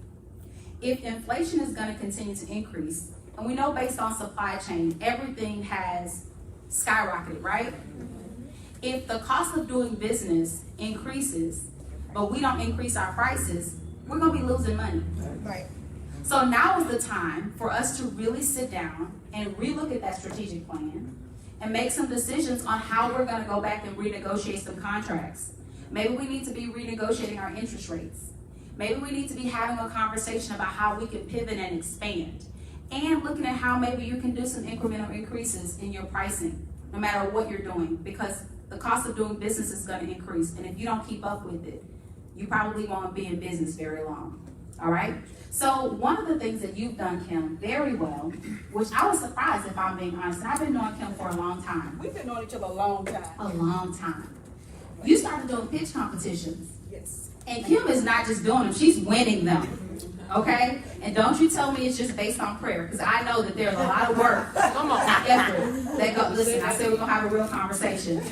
If inflation is going to continue to increase, and we know based on supply chain, everything has skyrocketed, right? If the cost of doing business increases, but we don't increase our prices, we're going to be losing money. Right. So now is the time for us to really sit down and relook at that strategic plan and make some decisions on how we're going to go back and renegotiate some contracts. Maybe we need to be renegotiating our interest rates. Maybe we need to be having a conversation about how we can pivot and expand, and looking at how maybe you can do some incremental increases in your pricing, no matter what you're doing, because the cost of doing business is going to increase, and if you don't keep up with it, you probably won't be in business very long. All right? So one of the things that you've done, Kim, very well, which I was surprised, if I'm being honest, and I've been knowing Kim for a long time. We've been knowing each other a long time. A long time. You started doing pitch competitions. Yes. And Kim is not just doing them, she's winning them. Okay? And don't you tell me it's just based on prayer, because I know that there's a lot of work, effort that go. Listen, I said we're gonna have a real conversation.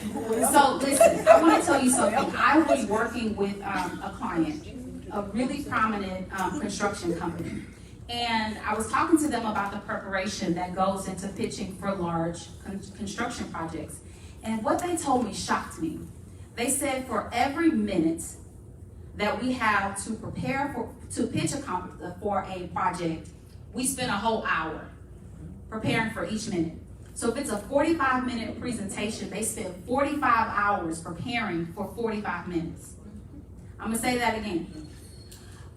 So listen, I want to tell you something. I was working with a client, a really prominent construction company, and I was talking to them about the preparation that goes into pitching for large construction projects. And what they told me shocked me. They said for every minute that we have to prepare to pitch for a project, we spend a whole hour preparing for each minute. So if it's a 45-minute presentation, they spend 45 hours preparing for 45 minutes. I'm gonna say that again.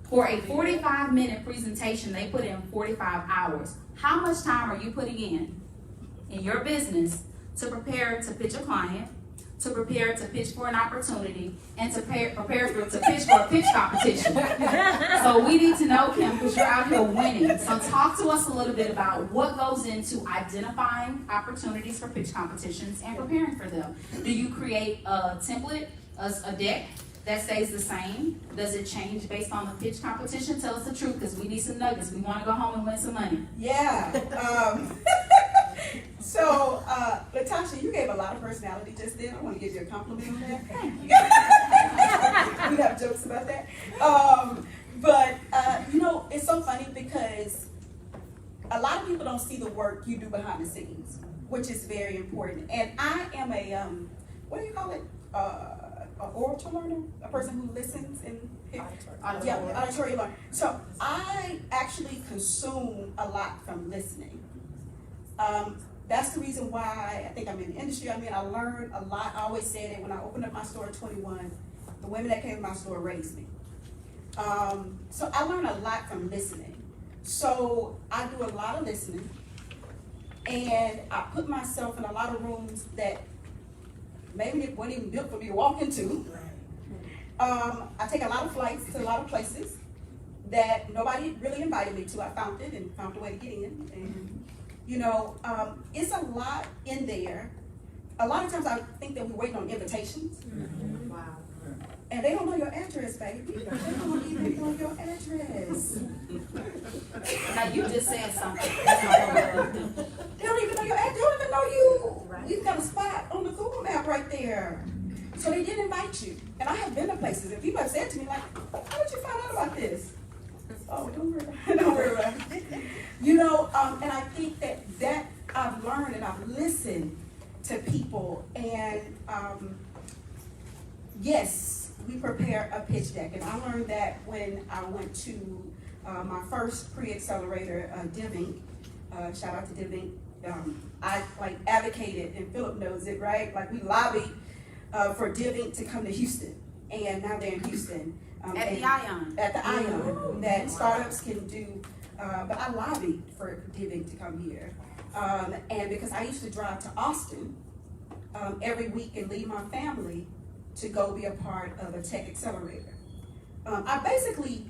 For a 45-minute presentation, they put in 45 hours. How much time are you putting in your business to prepare to pitch a client, to prepare to pitch for an opportunity, and to prepare to pitch for a pitch competition? So we need to know, Kim, because you're out here winning. So talk to us a little bit about what goes into identifying opportunities for pitch competitions and preparing for them. Do you create a template, a deck that stays the same? Does it change based on the pitch competition? Tell us the truth, because we need some nuggets. We want to go home and win some money. Yeah. So, Latasha, you gave a lot of personality just then. I want to give you a compliment on that. We have jokes about that. But it's so funny because a lot of people don't see the work you do behind the scenes, which is very important. And I am a, what do you call it? An orator learner, a person who listens and auditory learner. So I actually consume a lot from listening. That's the reason why I think I'm in the industry. I mean, I learned a lot. I always say that when I opened up my store at 21, the women that came to my store raised me. So I learned a lot from listening. So I do a lot of listening, and I put myself in a lot of rooms that maybe it wasn't even built for me to walk into. I take a lot of flights to a lot of places that nobody really invited me to. I found it and found a way to get in. And it's a lot in there. A lot of times I think that we're waiting on invitations. Mm-hmm. Wow. And they don't know your address, baby. They don't even know your address. Now you just said something. They don't even know your address. They don't even know you. Right. You've got a spot on the Google map right there. So they didn't invite you. And I have been to places, and people have said to me, like, how did you find out about this? Oh, don't worry about it. And I think yes, we prepare a pitch deck, and I learned that when I went to my first pre-accelerator, Diving. Shout out to Diving. I like advocated, and Philip knows it, right? Like we lobbied for Diving to come to Houston, and now they're in Houston. At the Ion. At the Ion, that startups can do. But I lobbied for Diving to come here, and because I used to drive to Austin every week and leave my family to go be a part of a tech accelerator. I basically,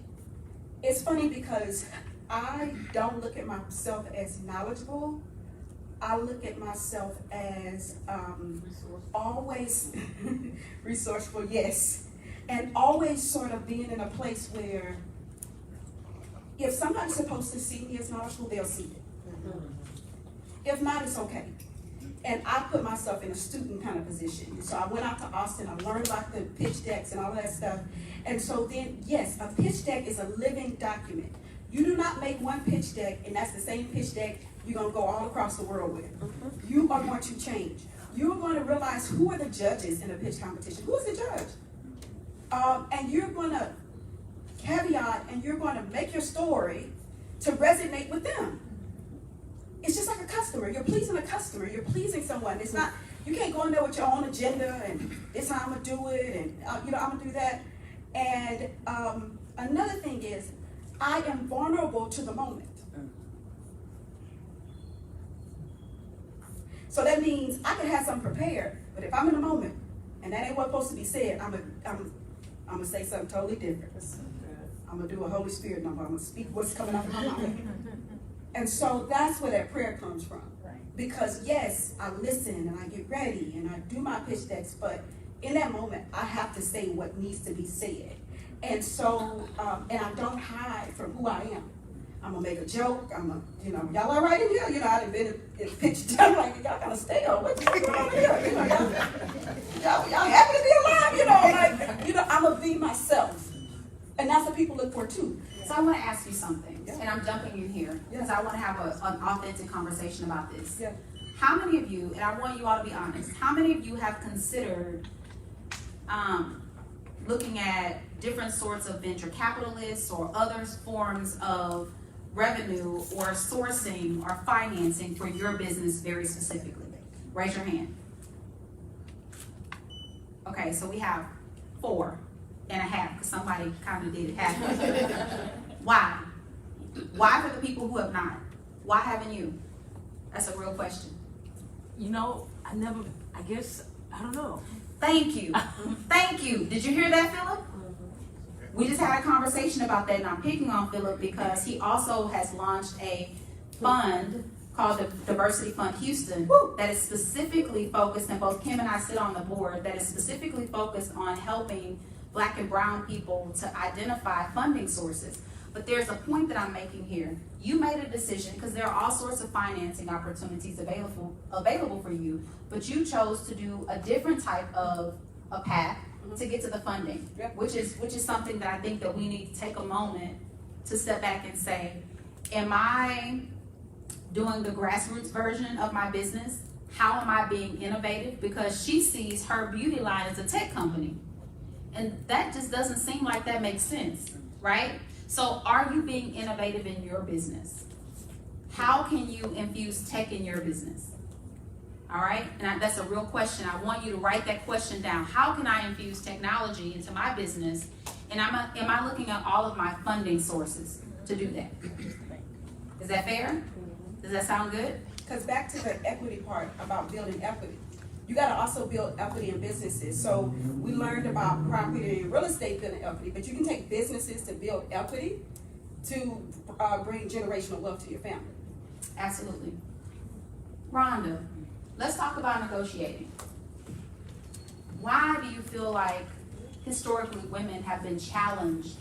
it's funny because I don't look at myself as knowledgeable. I look at myself as always resourceful, yes, and always sort of being in a place where if somebody's supposed to see me as knowledgeable, they'll see it. If not, it's okay. And I put myself in a student kind of position. So I went out to Austin, I learned about the pitch decks and all of that stuff. And so then, yes, a pitch deck is a living document. You do not make one pitch deck and that's the same pitch deck you're gonna go all across the world with. You are going to change. You're going to realize who are the judges in a pitch competition. Who's the judge? And you're gonna caveat and you're gonna make your story to resonate with them. It's just like a customer. You're pleasing a customer. You're pleasing someone. It's not, you can't go in there with your own agenda and this how I'm gonna do it and I'm gonna do that. And another thing is, I am vulnerable to the moment. So that means I can have something prepared, but if I'm in the moment and that ain't what's supposed to be said, I'm gonna say something totally different. I'm gonna do a Holy Spirit number. I'm gonna speak what's coming out of my mouth. And so that's where that prayer comes from. Because yes, I listen and I get ready and I do my pitch decks, but in that moment, I have to say what needs to be said. And so, and I don't hide from who I am. I'm gonna make a joke. Y'all all right in here? I've been in pitch deck, like, y'all gotta stay on. What's going on here? Y'all happy to be alive? I'm gonna be myself. And that's what people look for too. So I want to ask you something, and I'm jumping in here because I want to have an authentic conversation about this. Yeah. How many of you, and I want you all to be honest, how many of you have considered looking at different sorts of venture capitalists or other forms of revenue or sourcing or financing for your business very specifically? Raise your hand. Okay, so we have 4.5, because somebody kind of did it halfway. Why? Why for the people who have not? Why haven't you? That's a real question. I don't know. Thank you. Thank you. Did you hear that, Philip? We just had a conversation about that, and I'm picking on Philip because he also has launched a fund called the Diversity Fund Houston that is specifically focused, and both Kim and I sit on the board, that is specifically focused on helping Black and brown people to identify funding sources. But there's a point that I'm making here. You made a decision because there are all sorts of financing opportunities available for you, but you chose to do a different type of a path to get to the funding, which is something that I think that we need to take a moment to step back and say, am I doing the grassroots version of my business? How am I being innovative? Because she sees her beauty line as a tech company. And that just doesn't seem like that makes sense, right? So are you being innovative in your business? How can you infuse tech in your business? All right, and that's a real question. I want you to write that question down. How can I infuse technology into my business? And am I looking at all of my funding sources to do that? Is that fair? Does that sound good? Because back to the equity part about building equity. You got to also build equity in businesses. So we learned about property and real estate building equity, but you can take businesses to build equity to bring generational wealth to your family. Absolutely. Ronda, let's talk about negotiating. Why do you feel like historically women have been challenged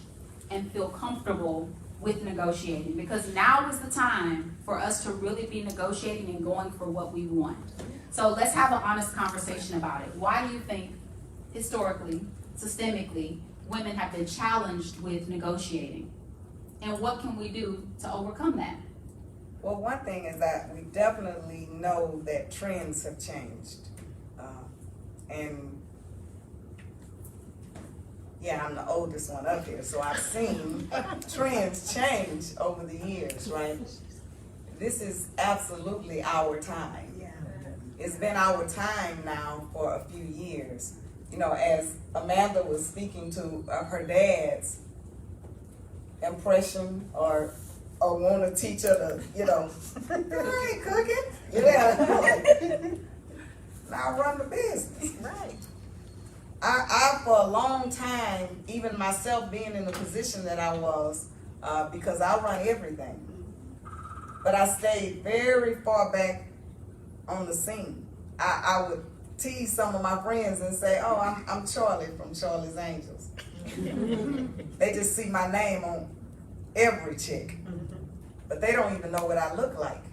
and feel comfortable with negotiating? Because now is the time for us to really be negotiating and going for what we want. So let's have an honest conversation about it. Why do you think historically, systemically, women have been challenged with negotiating? And what can we do to overcome that? Well, one thing is that we definitely know that trends have changed. and yeah, I'm the oldest one up here, so I've seen trends change over the years, right? This is absolutely our time. It's been our time now for a few years. You know, as Amanda was speaking to her dad's impression or want to teach her to, you know, I ain't cooking. Yeah. Now run the business. Right. I for a long time, even myself being in the position that I was, because I run everything. But I stayed very far back on the scene. I would tease some of my friends and say, oh, I'm Charlie from Charlie's Angels. They just see my name on every chick. But they don't even know what I look like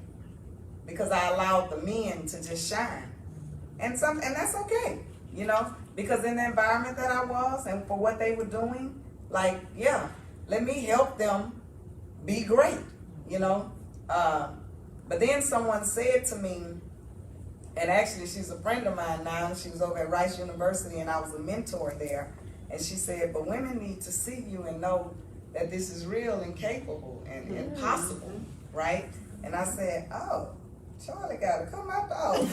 because I allowed the men to just shine. And that's okay, you know, because in the environment that I was and for what they were doing, like, yeah, let me help them be great, you know. But then someone said to me, and actually she's a friend of mine now, she was over at Rice University and I was a mentor there, and she said, but women need to see you and know that this is real and capable and possible, right? And I said, oh, Charlie gotta come out the office.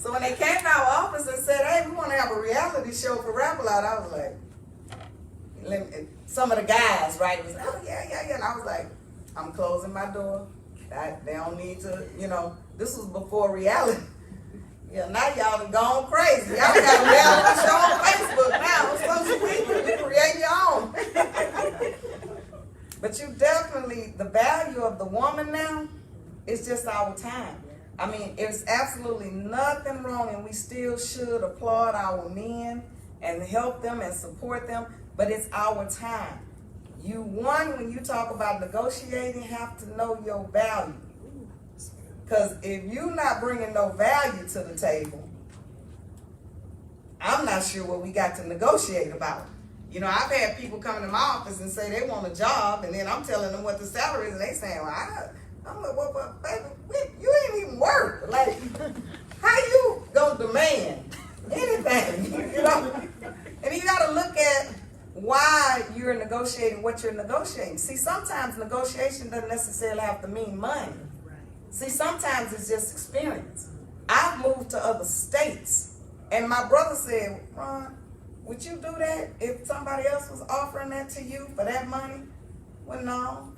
So when they came to our office and said, hey, we wanna have a reality show for Rap A Lot, I was like, some of the guys, right, was, oh yeah, and I was like, I'm closing my door. They don't need to, you know, this was before reality. Yeah, now y'all done gone crazy. Y'all got a reality show on Facebook now. It's supposed to be, you create your own. But you definitely, the value of the woman now is just our time. I mean, it's absolutely nothing wrong, and we still should applaud our men and help them and support them, but it's our time. You, when you talk about negotiating, have to know your value. Because if you're not bringing no value to the table, I'm not sure what we got to negotiate about. You know, I've had people come into my office and say they want a job, and then I'm telling them what the salary is, and they saying, well, I'm like, well, baby, you ain't even work. Like, how you gonna demand anything, you know? And you gotta look at why you're negotiating what you're negotiating. See, sometimes negotiation doesn't necessarily have to mean money. See, sometimes it's just experience. I've moved to other states, and my brother said, Ron, would you do that if somebody else was offering that to you for that money? Well, no,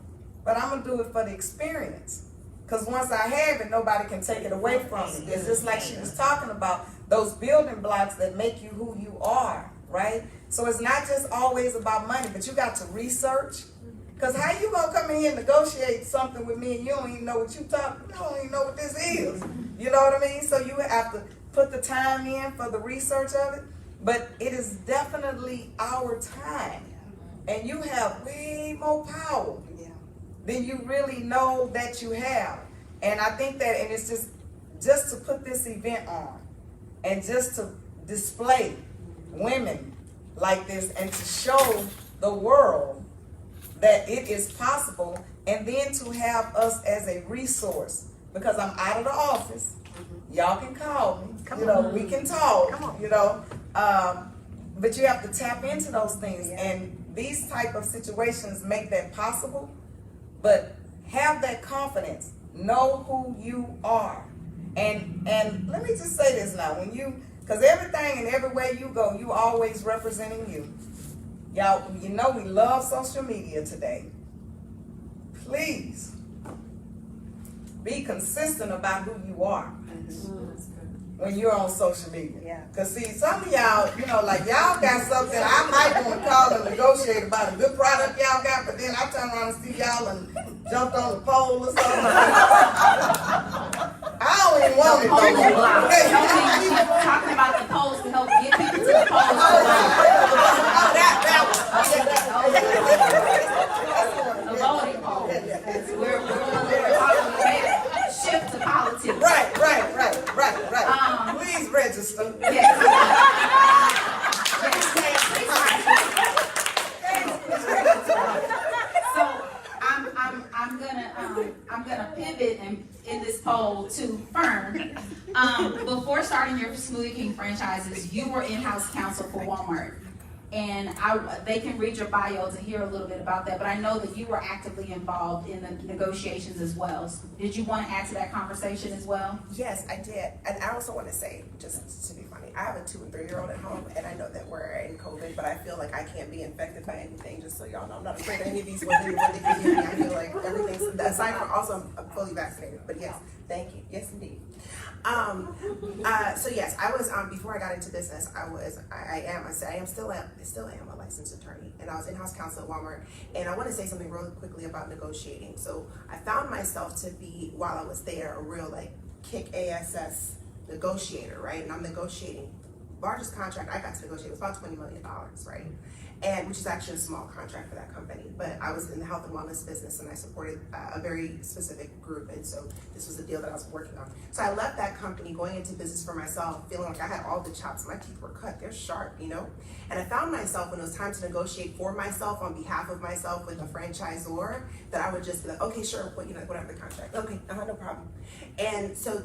but I'm gonna do it for the experience. Because once I have it, nobody can take it away from me. It's just like she was talking about, those building blocks that make you who you are, right? So it's not just always about money, but you got to research. Because how you gonna come in here and negotiate something with me and you don't even know what you don't even know what this is. You know what I mean? So you have to put the time in for the research of it. But it is definitely our time. And you have way more power than you really know that you have. And I think that, and it's just to put this event on and just to display women like this and to show the world that it is possible, and then to have us as a resource, because I'm out of the office. Y'all can call me, we can talk, but you have to tap into those things, and these type of situations make that possible. But have that confidence, know who you are, and let me just say this now, because everything and everywhere you go, you always representing you. Y'all, we love social media today. Please be consistent about who you are when you're on social media. Because see, some of y'all, like y'all got something I might want to call and negotiate about a good product y'all got, but then I turn around and see y'all and jumped on the pole or something. I don't even want it no more. Talking about the polls to help get people to the polls. The voting polls. We're talking about shift to politics. Right. Please register. Yes. So I'm gonna pivot in this poll to Fern. Before starting your Smoothie King franchises, you were in-house counsel for Walmart. And they can read your bio to hear a little bit about that, but I know that you were actively involved in the negotiations as well. So did you want to add to that conversation as well? Yes, I did. And I also want to say, just to be funny, I have a 2 and 3-year-old at home, and I know that we're in COVID, but I feel like I can't be infected by anything, just so y'all know. I'm not afraid of any of these when they can get me. I feel like everything's, aside from also I'm fully vaccinated, but yes, thank you. Yes, indeed. So yes, I was, before I got into business, I still am a licensed attorney, and I was in-house counsel at Walmart. And I want to say something really quickly about negotiating. So I found myself to be, while I was there, a real like kick ass negotiator, right? And I'm negotiating. Largest contract I got to negotiate was about $20 million, right? And which is actually a small contract for that company. But I was in the health and wellness business, and I supported a very specific group, and so this was the deal that I was working on. So I left that company going into business for myself, feeling like I had all the chops. My teeth were cut, they're sharp, you know? And I found myself, when it was time to negotiate for myself on behalf of myself with a franchisor, that I would just be like, okay, sure, whatever the contract, okay, no problem. And so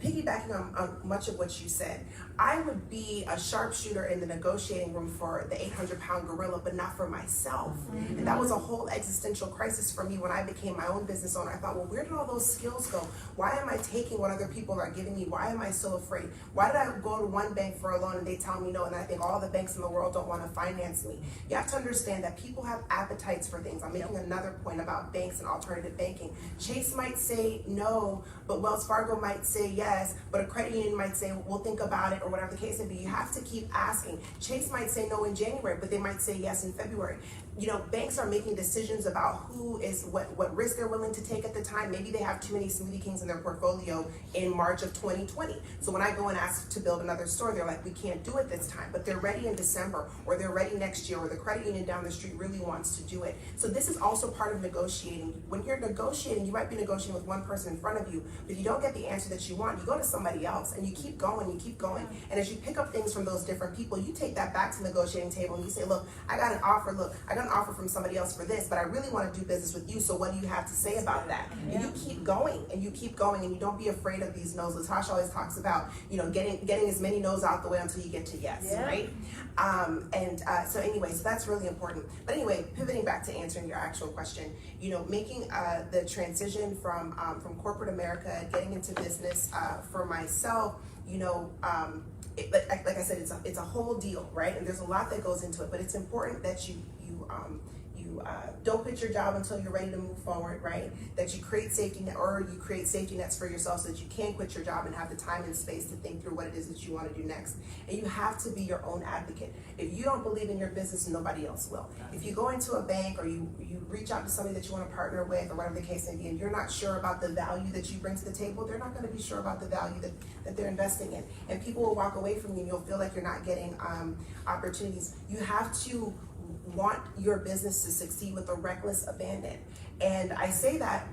piggybacking on much of what you said, I would be a sharpshooter in the negotiating room for the 800-pound gorilla, but not for myself. Mm-hmm. And that was a whole existential crisis for me when I became my own business owner. I thought, well, where did all those skills go? Why am I taking what other people are giving me? Why am I so afraid? Why did I go to one bank for a loan and they tell me no, and I think all the banks in the world don't want to finance me? You have to understand that people have appetites for things. I'm making another point about banks and alternative banking. Chase might say no, but Wells Fargo might say yes, but a credit union might say, we'll think about it, or whatever the case may be. You have to keep asking. Chase might say no in January, but they might say yes in February. You know, banks are making decisions about who is, what risk they're willing to take at the time. Maybe they have too many Smoothie Kings in their portfolio in March of 2020. So when I go and ask to build another store, they're like, we can't do it this time, but they're ready in December, or they're ready next year, or the credit union down the street really wants to do it. So this is also part of negotiating. When you're negotiating, you might be negotiating with one person in front of you, but if you don't get the answer that you want, you go to somebody else, and you keep going, and as you pick up things from those different people, you take that back to the negotiating table, and you say, look, I got an offer from somebody else for this, but I really want to do business with you, so what do you have to say about that? And you keep going, and you don't be afraid of these no's. Latasha always talks about, you know, getting as many no's out the way until you get to yes, right? So anyway, so that's really important. But anyway, pivoting back to answering your actual question, you know, making the transition from corporate America, getting into business for myself, you know, like I said, it's a whole deal, right? And there's a lot that goes into it, but it's important that you don't quit your job until you're ready to move forward, right? That you create safety nets for yourself so that you can quit your job and have the time and space to think through what it is that you want to do next. And you have to be your own advocate. If you don't believe in your business, nobody else will. If you go into a bank, or you reach out to somebody that you want to partner with, or whatever the case may be, and you're not sure about the value that you bring to the table, they're not going to be sure about the value that they're investing in. And people will walk away from you, and you'll feel like you're not getting opportunities. You have to want your business to succeed with a reckless abandon. And I say that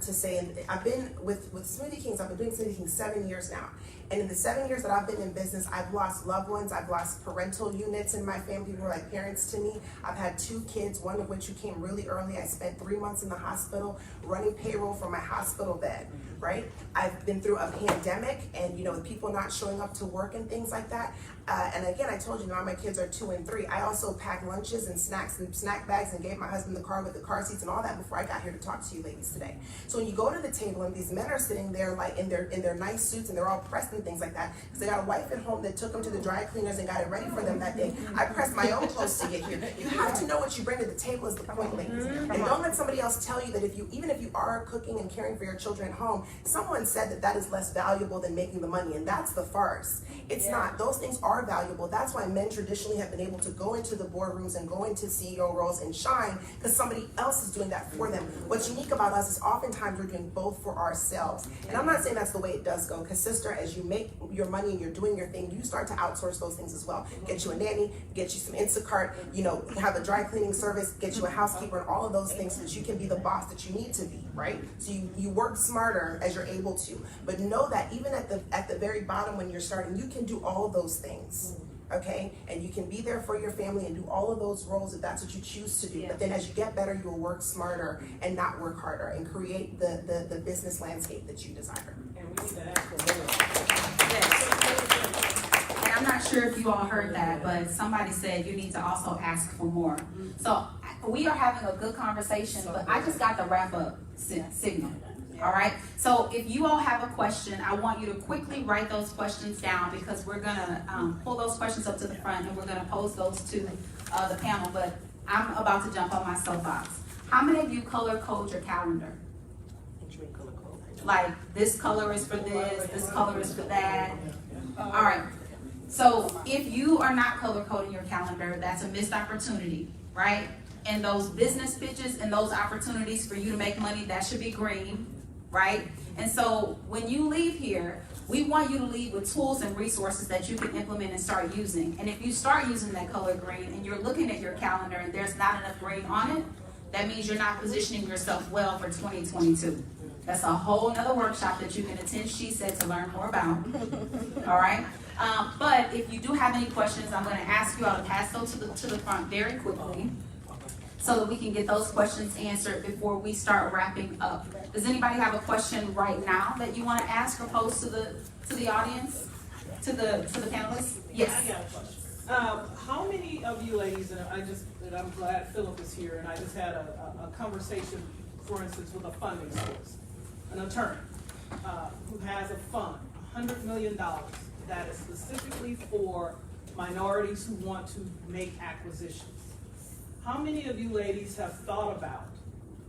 to say, and I've been with Smoothie Kings, I've been doing Smoothie Kings 7 years now. And in the 7 years that I've been in business, I've lost loved ones, I've lost parental units in my family, people who are like parents to me. I've had 2 kids, one of which who came really early. I spent 3 months in the hospital running payroll for my hospital bed, right? I've been through a pandemic, and, you know, with people not showing up to work and things like that. And again, I told you now my kids are 2 and 3. I also packed lunches and snacks and snack bags and gave my husband the car with the car seats and all that before I got here to talk to you ladies today. So when you go to the table and these men are sitting there like in their nice suits, and they're all pressed and things like that, because they got a wife at home that took them to the dry cleaners and got it ready for them that day. I pressed my own clothes to get here. You have to know what you bring to the table is the point, ladies. And don't let somebody else tell you that even if you are cooking and caring for your children at home, someone said that is less valuable than making the money, and that's the farce. It's not. Those things are valuable. That's why men traditionally have been able to go into the boardrooms and go into CEO roles and shine, because somebody else is doing that for them. What's unique about us is oftentimes we're doing both for ourselves. And I'm not saying that's the way it does go, because sister, as you make your money and you're doing your thing, you start to outsource those things as well. Get you a nanny, get you some Instacart, you know, have a dry cleaning service, get you a housekeeper, and all of those things so that you can be the boss that you need to be, right? So you work smarter as you're able to. But know that even at the very bottom when you're starting, you can do all of those things. Okay, and you can be there for your family and do all of those roles if that's what you choose to do. But then as you get better, you'll work smarter and not work harder, and create the business landscape that you desire. And we need to ask for more. not sure if you all heard that, but somebody said you need to also ask for more. So we are having a good conversation, but I just got the wrap up signal. All right. So if you all have a question, I want you to quickly write those questions down because we're gonna pull those questions up to the front and we're gonna pose those to the panel. But I'm about to jump on my soapbox. How many of you color code your calendar? Like this color is for this color is for that. All right. So if you are not color coding your calendar, that's a missed opportunity, right? And those business pitches and those opportunities for you to make money, that should be green, right? And so when you leave here, we want you to leave with tools and resources that you can implement and start using. And if you start using that color green and you're looking at your calendar and there's not enough green on it, that means you're not positioning yourself well for 2022. That's a whole nother workshop that you can attend, she said, to learn more about. All right? But if you do have any questions, I'm going to ask you all to pass those to the front very quickly so that we can get those questions answered before we start wrapping up. Does anybody have a question right now that you want to ask or pose to the audience, to the panelists? Yes. I got a question. How many of you ladies, and I'm glad Philip is here, and I just had a conversation, for instance, with a funding source, an attorney who has a fund, $100 million, that is specifically for minorities who want to make acquisitions. How many of you ladies have thought about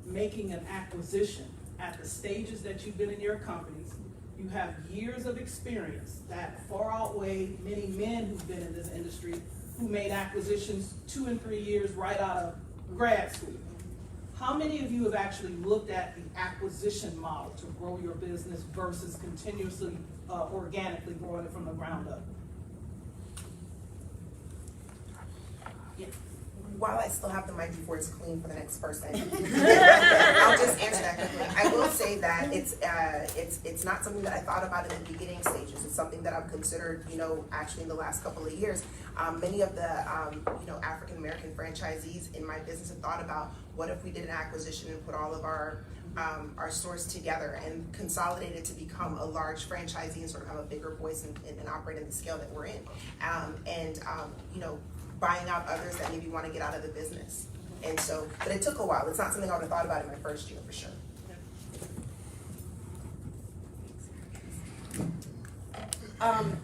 making an acquisition at the stages that you've been in your companies? You have years of experience that far outweigh many men who've been in this industry who made acquisitions 2 and 3 years right out of grad school. How many of you have actually looked at the acquisition model to grow your business versus continuously, organically growing it from the ground up? While I still have the mic before it's clean for the next person, I'll just answer that quickly. I will say that it's not something that I thought about in the beginning stages. It's something that I've considered, actually in the last couple of years. Many of the, African American franchisees in my business have thought about what if we did an acquisition and put all of our stores together and consolidated to become a large franchisee and sort of have a bigger voice and operate in the scale that we're in. Buying out others that maybe want to get out of the business. And so, but it took a while. It's not something I would have thought about in my first year for sure.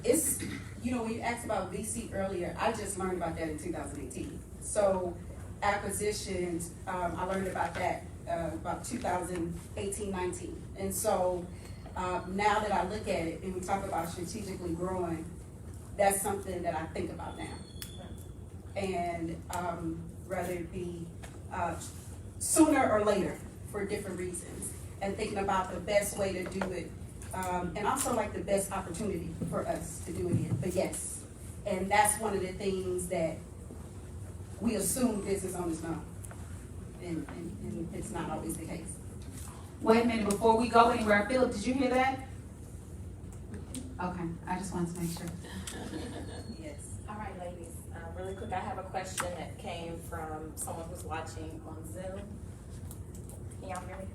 It's, when you asked about VC earlier, I just learned about that in 2018. So acquisitions, I learned about that about 2018, 19. And so now that I look at it and we talk about strategically growing, that's something that I think about now. And whether it be sooner or later for different reasons, and thinking about the best way to do it, and also like the best opportunity for us to do it in. But yes, and that's one of the things that we assume business owners know, and it's not always the case. Wait a minute, before we go anywhere, Philip, did you hear that? Okay, I just wanted to make sure. Yes. All right, ladies. Really quick, I have a question that came from someone who's watching on Zoom. Can y'all hear me?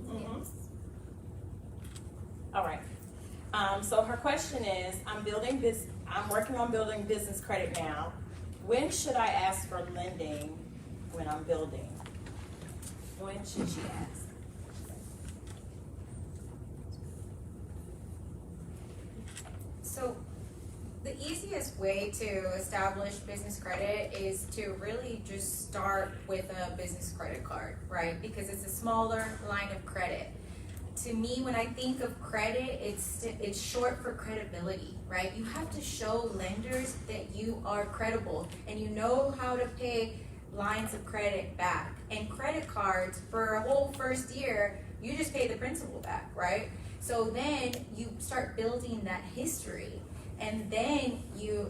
Mm-hmm. Yes. All right. So her question is, I'm working on building business credit now. When should I ask for lending when I'm building? When should she ask? So the easiest way to establish business credit is to really just start with a business credit card, right? Because it's a smaller line of credit. To me, when I think of credit, it's short for credibility, right? You have to show lenders that you are credible and you know how to pay lines of credit back. And credit cards, for a whole first year, you just pay the principal back, right? So then you start building that history, and then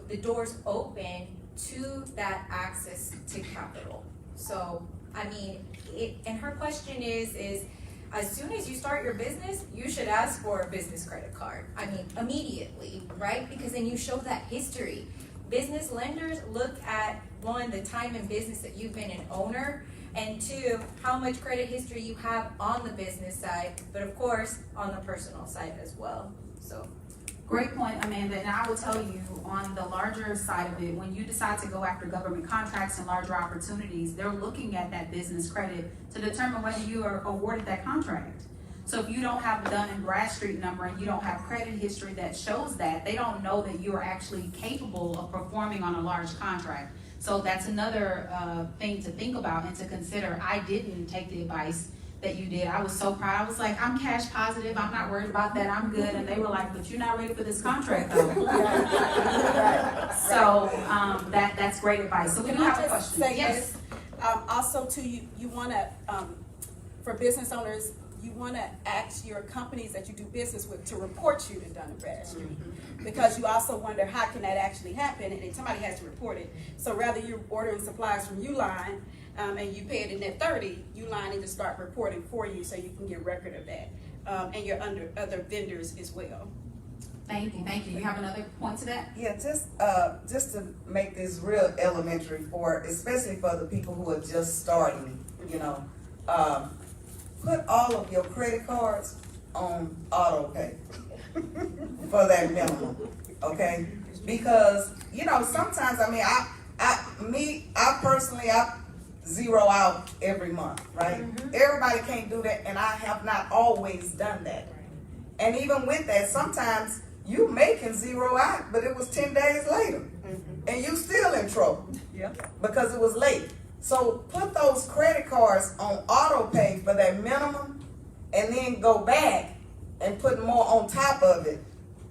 the doors open to that access to capital. So, I mean, and her question is as soon as you start your business, you should ask for a business credit card. I mean, immediately, right? Because then you show that history. Business lenders look at, one, the time in business that you've been an owner, and two, how much credit history you have on the business side, but of course, on the personal side as well. So Great point, Amanda, and I will tell you, on the larger side of it, when you decide to go after government contracts and larger opportunities, they're looking at that business credit to determine whether you are awarded that contract. So if you don't have a Dun and Bradstreet number and you don't have credit history that shows that, they don't know that you are actually capable of performing on a large contract. So that's another thing to think about and to consider. I didn't take the advice that you did. I was so proud. I was like, I'm cash positive. I'm not worried about that. I'm good. And they were like, but you're not ready for this contract though. So that's great advice. So we do have a question. Say Yes. this. Also too, you wanna, for business owners, you wanna ask your companies that you do business with to report you to Dun & Bradstreet. Because you also wonder, how can that actually happen? And then somebody has to report it. So rather you're ordering supplies from Uline, and you pay it in net 30, Uline need to start reporting for you so you can get record of that. And your other vendors as well. Thank you. Thank you. You have another point to that? Yeah, just to make this real elementary especially for the people who are just starting, you know, put all of your credit cards on auto pay for that minimum, okay? Because, you know, sometimes, I mean, I personally, I zero out every month, right? Everybody can't do that, and I have not always done that. And even with that, sometimes you can zero out, but it was 10 days later, and you still in trouble because it was late. So put those credit cards on auto pay for that minimum, and then go back and put more on top of it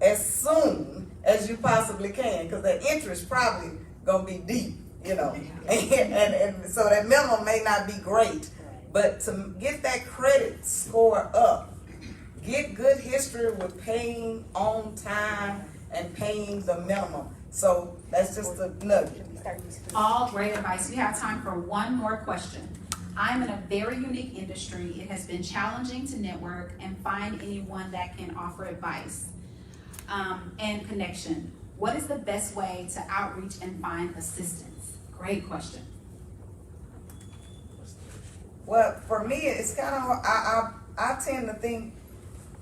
as soon as you possibly can, because the interest probably gonna be deep, you know. And so that minimum may not be great, but to get that credit score up, get good history with paying on time and paying the minimum. So that's just a nugget. All great advice. We have time for one more question. I'm in a very unique industry. It has been challenging to network and find anyone that can offer advice and connection. What is the best way to outreach and find assistance? Great question. Well, for me, it's kind of, I tend to think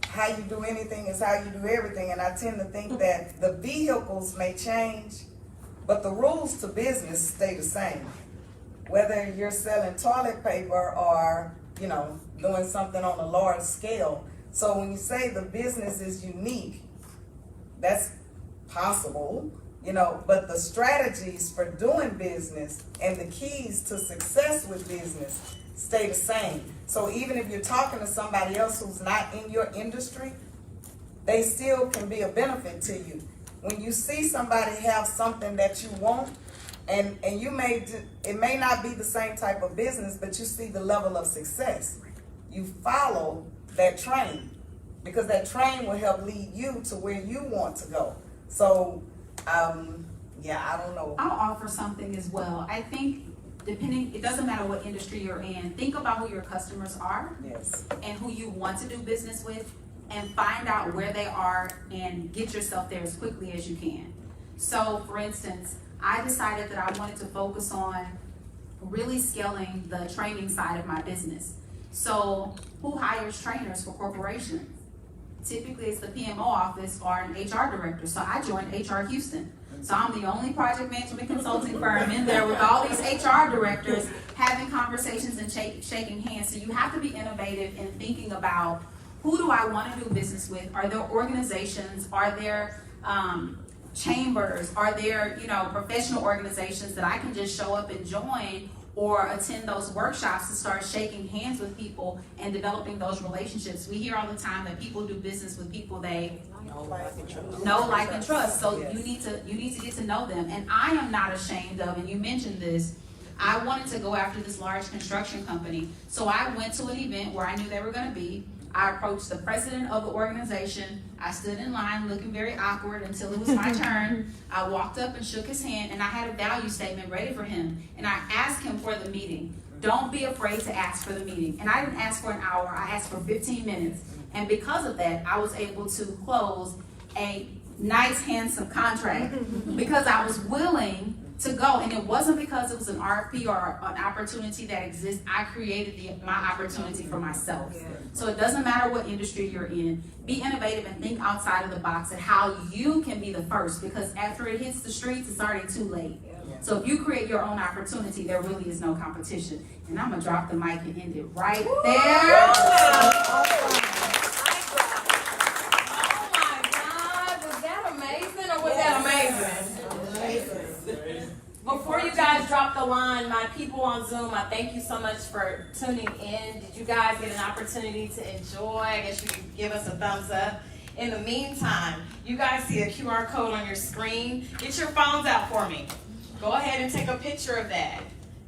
how you do anything is how you do everything, and I tend to think that the vehicles may change, but the rules to business stay the same. Whether you're selling toilet paper or, you know, doing something on a large scale. So when you say the business is unique, that's possible, you know, but the strategies for doing business and the keys to success with business stay the same. So even if you're talking to somebody else who's not in your industry, they still can be a benefit to you. When you see somebody have something that you want, and it may not be the same type of business, but you see the level of success, you follow that train, because that train will help lead you to where you want to go. So, I don't know. I'll offer something as well. I think it doesn't matter what industry you're in, think about who your customers are. Yes. And who you want to do business with, and find out where they are and get yourself there as quickly as you can. So for instance, I decided that I wanted to focus on really scaling the training side of my business. So who hires trainers for corporations? Typically it's the PMO office or an HR director. So I joined HR Houston. So I'm the only project management consulting firm in there with all these HR directors having conversations and shaking hands. So you have to be innovative in thinking about, who do I want to do business with? Are there organizations? Are there chambers? Are there, professional organizations that I can just show up and join, or attend those workshops to start shaking hands with people and developing those relationships? We hear all the time that people do business with people they know, like, and trust. So Yes. you need to get to know them. And I am not ashamed of, and you mentioned this, I wanted to go after this large construction company. So I went to an event where I knew they were going to be. I approached the president of the organization. I stood in line looking very awkward until it was my turn. I walked up and shook his hand, and I had a value statement ready for him. And I asked him for the meeting. Don't be afraid to ask for the meeting. And I didn't ask for an hour, I asked for 15 minutes. And because of that, I was able to close a nice, handsome contract because I was willing to go. And it wasn't because it was an RFP or an opportunity that exists. I created my opportunity for myself. So it doesn't matter what industry you're in. Be innovative and think outside of the box and how you can be the first, because after it hits the streets, it's already too late. So if you create your own opportunity, there really is no competition. And I'm gonna drop the mic and end it right there. Oh my God, was that amazing or was that amazing? Before you guys drop the line, my people on Zoom, I thank you so much for tuning in. Did you guys get an opportunity to enjoy? I guess you could give us a thumbs up. In the meantime, you guys see a QR code on your screen. Get your phones out for me. Go ahead and take a picture of that.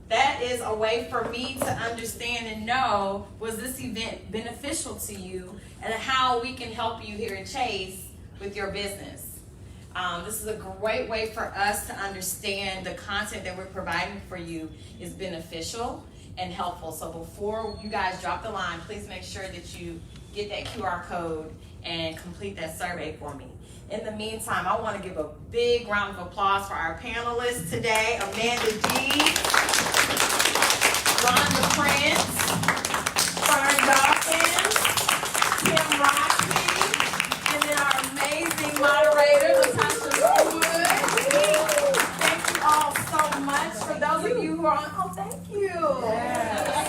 That is a way for me to understand and know, was this event beneficial to you and how we can help you here at Chase with your business. This is a great way for us to understand the content that we're providing for you is beneficial and helpful. So before you guys drop the line, please make sure that you get that QR code and complete that survey for me. In the meantime, I want to give a big round of applause for our panelists today. Amanda G, Ronda Prince, Fern Dawkins, Kim Roxy, and then our amazing moderator, Latasha Norwood. Thank you all so much. For those of you who are on, thank you.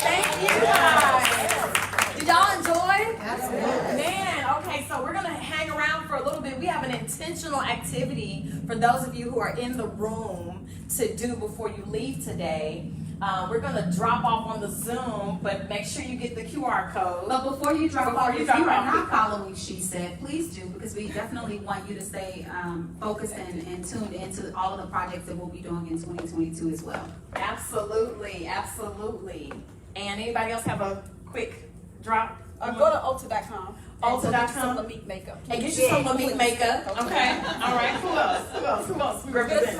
Thank you guys. Did y'all enjoy? Absolutely. Man, okay, so we're going to hang around for a little bit. We have an intentional activity for those of you who are in the room to do before you leave today. We're going to drop off on the Zoom, but make sure you get the QR code. But before you drop off, if you are not following She Said, please do, because we definitely want you to stay focused and tuned into all of the projects that we'll be doing in 2022 as well. Absolutely, absolutely. And anybody else have a quick drop? Go to Ulta.com. Ulta.com. Lamique makeup. And get you some Lamique makeup. Okay. All right. Who else? We represent.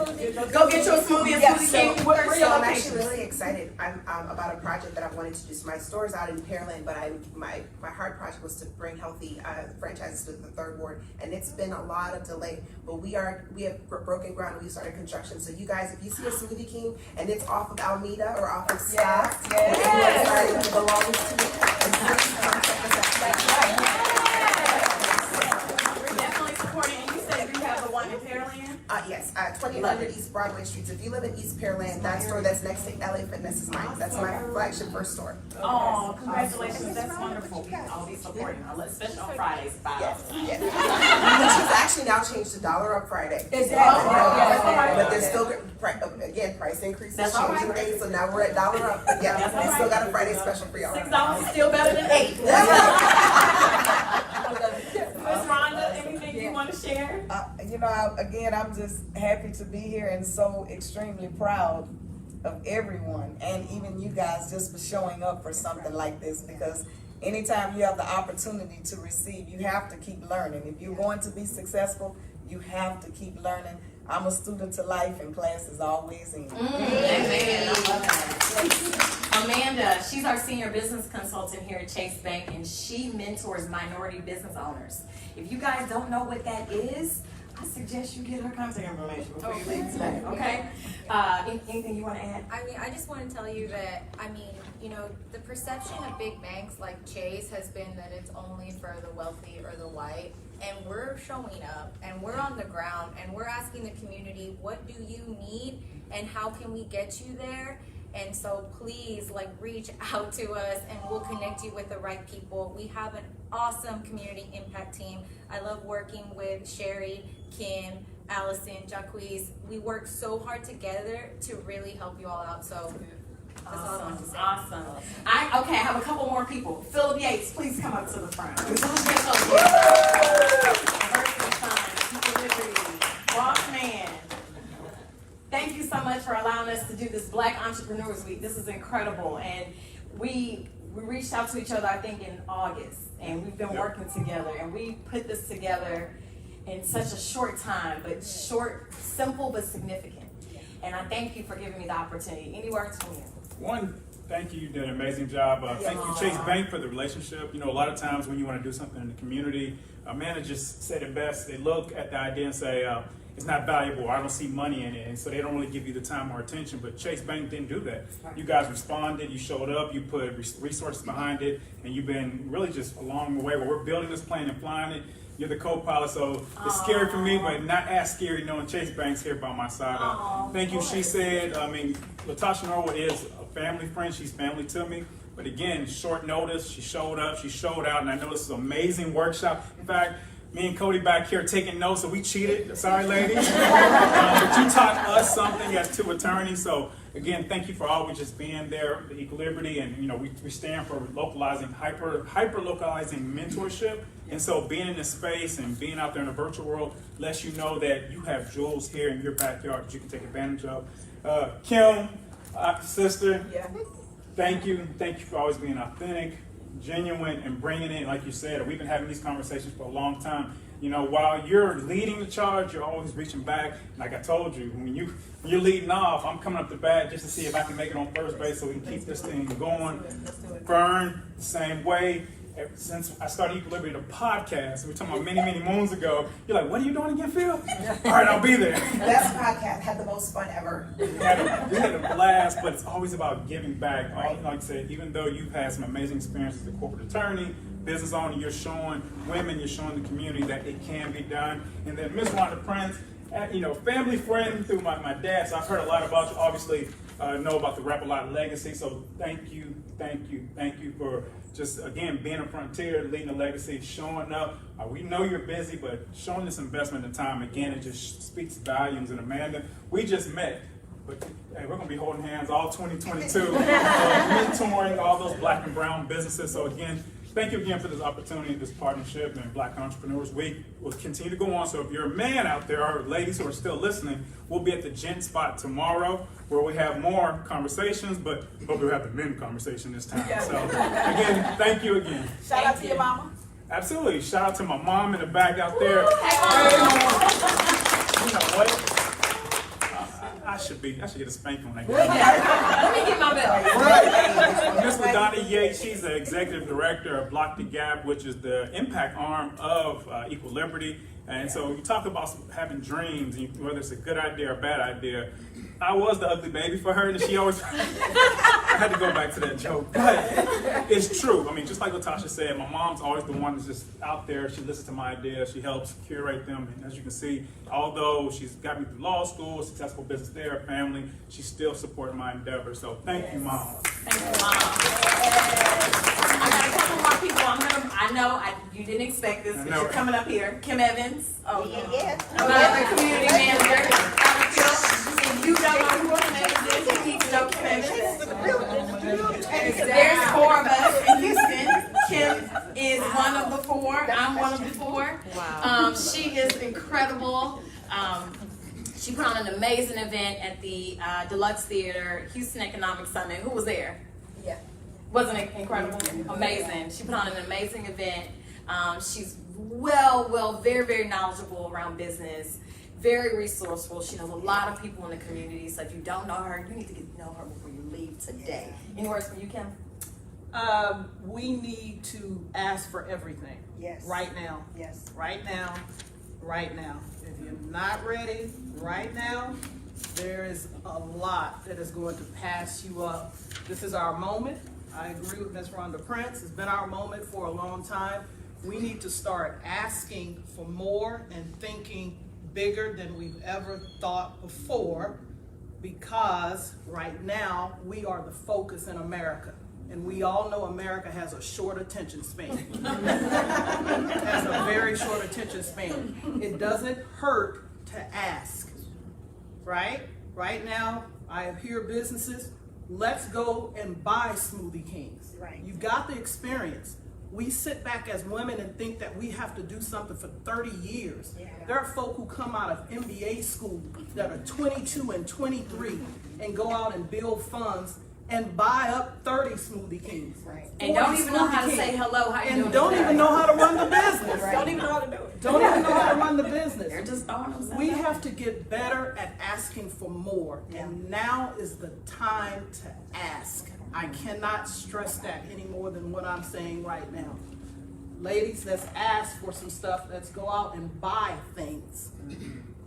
Go get you a smoothie and smoothie king. Where are your I'm locations? actually really excited. I'm about a project that I wanted to do. So my store's out in Pearland, but my heart project was to bring healthy franchises to the third ward, and it's been a lot of delay. But we have broken ground. We started construction. So you guys, if you see a Smoothie King and it's off of Almeida or off of Scott, it belongs to me. And please come check us out. That's right. We're definitely supporting. And you said you have the one in Pearland? Yes, 2000 East Broadway Street. So if you live in East Pearland, that store that's next to LA Fitness is mine. That's my flagship first store. Oh, congratulations. That's wonderful. I'll be supporting, especially on Fridays. Yes. Which is actually now changed to $1 up Friday. But there's still, again, price increases. That's changing all right. days, so now we're at $1 up. But yeah, That's all they still right. got a Friday special for y'all. $6 is still better than $8. Ms. Ronda, anything you want to share? I'm just happy to be here and so extremely proud of everyone and even you guys just for showing up for something like this, because anytime you have the opportunity to receive, you have to keep learning. If you're going to be successful, you have to keep learning. I'm a student to life and class is always in. Amen. I love that. Amanda, she's our senior business consultant here at Chase Bank, and she mentors minority business owners. If you guys don't know what that is, I suggest you get her contact information before you leave today, okay? Anything you want to add? I just want to tell you that, the perception of big banks like Chase has been that it's only for the wealthy or the white. And we're showing up and we're on the ground and we're asking the community, what do you need and how can we get you there? And so please reach out to us and we'll connect you with the right people. We have an awesome community impact team. I love working with Sherry, Kim, Allison, Jacquees. We work so hard together to really help you all out. So that's all I want to say. Awesome. I have a couple more people. Philip Yates, please come up to the front. Walkman. Thank you so much for allowing us to do this Black Entrepreneurs Week. This is incredible. And we reached out to each other, I think, in August. And we've been working together. And we put this together in such a short time, but simple but significant. And I thank you for giving me the opportunity. Any words from you? One, thank you. You did an amazing job. Thank you, Chase Bank, for the relationship. A lot of times when you want to do something in the community, managers said it best. They look at the idea and say, it's not valuable, I don't see money in it, and so they don't really give you the time or attention. But Chase Bank didn't do that. You guys responded, you showed up, you put resources behind it, and you've been really just along the way where we're building this plane and flying it. You're the co-pilot, so it's scary for me, but not as scary knowing Chase Bank's here by my side. Thank you, she said. I mean, Latasha Norwood is a family friend. She's family to me. But again, short notice, she showed up, she showed out, and I know this is an amazing workshop. In fact, me and Cody back here taking notes, so we cheated. Sorry, ladies. But you taught us something as two attorneys. So again, thank you for always just being there, the Equaliberty, and we stand for localizing, hyper localizing mentorship. And so being in this space and being out there in the virtual world lets you know that you have jewels here in your backyard that you can take advantage of. Kim, sister, thank you for always being authentic, genuine, and bringing it, like you said, we've been having these conversations for a long time. While you're leading the charge, you're always reaching back. Like I told you, when you're leading off, I'm coming up the bat just to see if I can make it on first base so we can keep this thing going. Fern, the same way. Since I started Equaliberty, the podcast, we were talking about many moons ago. You're like, what are you doing again, Phil? All right, I'll be there. Best podcast, had the most fun ever. We had a blast, but it's always about giving back. Like I said, even though you've had some amazing experience as a corporate attorney, business owner, you're showing women, you're showing the community that it can be done. And then Miss Ronda Prince, family friend through my dad, so I've heard a lot about you, obviously know about the Rap A Lot legacy, so thank you for just, again, being a frontier, leading a legacy, showing up. We know you're busy, but showing this investment in time, again, it just speaks volumes. And Amanda, we just met, but hey, we're going to be holding hands all 2022, mentoring all those Black and brown businesses. So again, thank you again for this opportunity, this partnership, and Black Entrepreneurs Week will continue to go on. So if you're a man out there, or ladies who are still listening, we'll be at the Gent Spot tomorrow, where we have more conversations, but hope we'll have the men conversation this time. So again, thank you again. Shout out to your mama. Absolutely. Shout out to my mom in the back out there. You know what? I should get a spanking when I get Let me get my bell. Miss LaDonna Yates, she's the executive director of Block the Gap, which is the impact arm of Equaliberty. And so you talk about having dreams, whether it's a good idea or a bad idea. I was the ugly baby for her, and she always, I had to go back to that joke, but it's true. I mean, just like Latasha said, my mom's always the one that's just out there. She listens to my ideas, she helps curate them, and as you can see, although she's got me through law school, a successful business there, family, she's still supporting my endeavors. So thank you, Mom. Thank you, Mom. I got a couple more people. You didn't expect this, but you're coming up here. Kim Evans. Another community manager. You don't know who Kim Evans is. You need to know Kim Evans. There's 4 of us in Houston. Kim is one of the 4. I'm one of the 4. Wow. She is incredible. She put on an amazing event at the Deluxe Theater, Houston Economic Summit. Who was there? Yeah. Wasn't it incredible? Amazing. She put on an amazing event. She's very, very knowledgeable around business. Very resourceful. She knows a lot of people in the community. So if you don't know her, you need to get to know her before you leave today. Any words from you, Kim? We need to ask for everything. Yes. Right now. Yes. Right now. Right now. If you're not ready right now, there is a lot that is going to pass you up. This is our moment. I agree with Ms. Ronda Prince. It's been our moment for a long time. We need to start asking for more and thinking bigger than we've ever thought before, because right now we are the focus in America. And we all know America has a short attention span. Has a very short attention span. It doesn't hurt to ask, right? Right now, I hear businesses, let's go and buy Smoothie Kings. Right. You've got the experience. We sit back as women and think that we have to do something for 30 years. Yeah. There are folk who come out of MBA school that are 22 and 23 and go out and build funds and buy up 30 Smoothie Kings. Right. And don't even know how to say hello. How you doing? And don't even know how to run the business. Right. Don't even know how to do it. Don't even know how to run the business. They're just throwing themselves We out. have to get better at asking for more. Yeah. And now is the time to ask. I cannot stress that any more than what I'm saying right now. Ladies, let's ask for some stuff. Let's go out and buy things.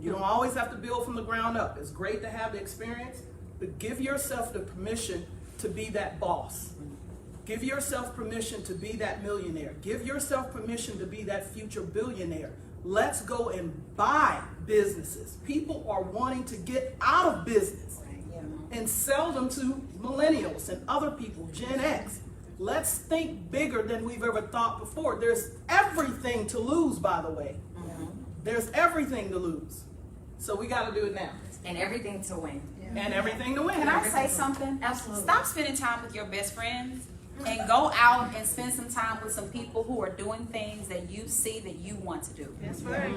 You don't always have to build from the ground up. It's great to have the experience, but give yourself the permission to be that boss. Give yourself permission to be that millionaire. Give yourself permission to be that future billionaire. Let's go and buy businesses. People are wanting to get out of business and sell them to millennials and other people, Gen X. Let's think bigger than we've ever thought before. There's everything to lose, by the way. There's everything to lose. So we got to do it now. And everything to win. And everything to win. Can I say something? Absolutely. Stop spending time with your best friends and go out and spend some time with some people who are doing things that you see that you want to do. That's right.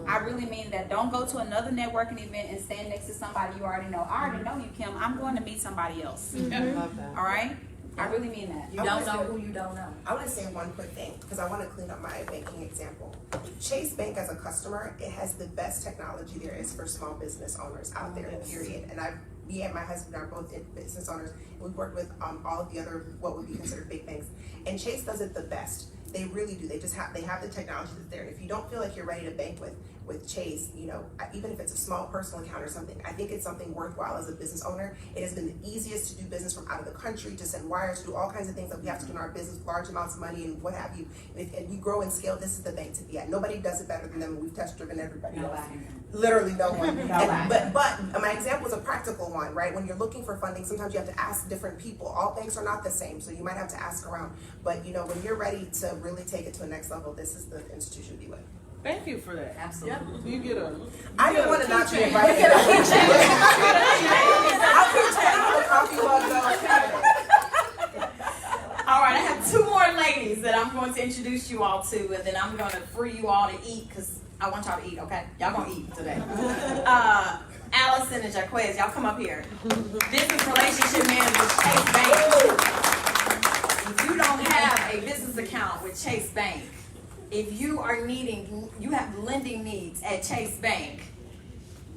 I really mean that. Don't go to another networking event and stand next to somebody you already know. I already know you, Kim. I'm going to meet somebody else. All right? I really mean that. You don't know who you don't know. I want to say one quick thing because I want to clean up my banking example. Chase Bank as a customer, it has the best technology there is for small business owners out there, period. And me and my husband are both business owners. We work with all of the other, what would be considered big banks. And Chase does it the best. They really do. They have the technology that's there. And if you don't feel like you're ready to bank with Chase, you know, even if it's a small personal account or something, I think it's something worthwhile as a business owner. It has been the easiest to do business from out of the country, to send wires, to do all kinds of things that we have to do in our business, large amounts of money and what have you. And you grow and scale, this is the bank to be at. Nobody does it better than them. We've test driven everybody else. Literally no one. But my example is a practical one, right? When you're looking for funding, sometimes you have to ask different people. All banks are not the same, so you might have to ask around. But you know, when you're ready to really take it to the next level, this is the institution to be with. Thank you for that. Absolutely. You get a. I didn't want to not be invited. I'll keep chatting with coffee mugs. All right, I have two more ladies that I'm going to introduce you all to, and then I'm going to free you all to eat because I want y'all to eat, okay? Y'all going to eat today. Allison and Jaquez, y'all come up here. Business relationship manager with Chase Bank. If you don't have a business account with Chase Bank, if you are you have lending needs at Chase Bank.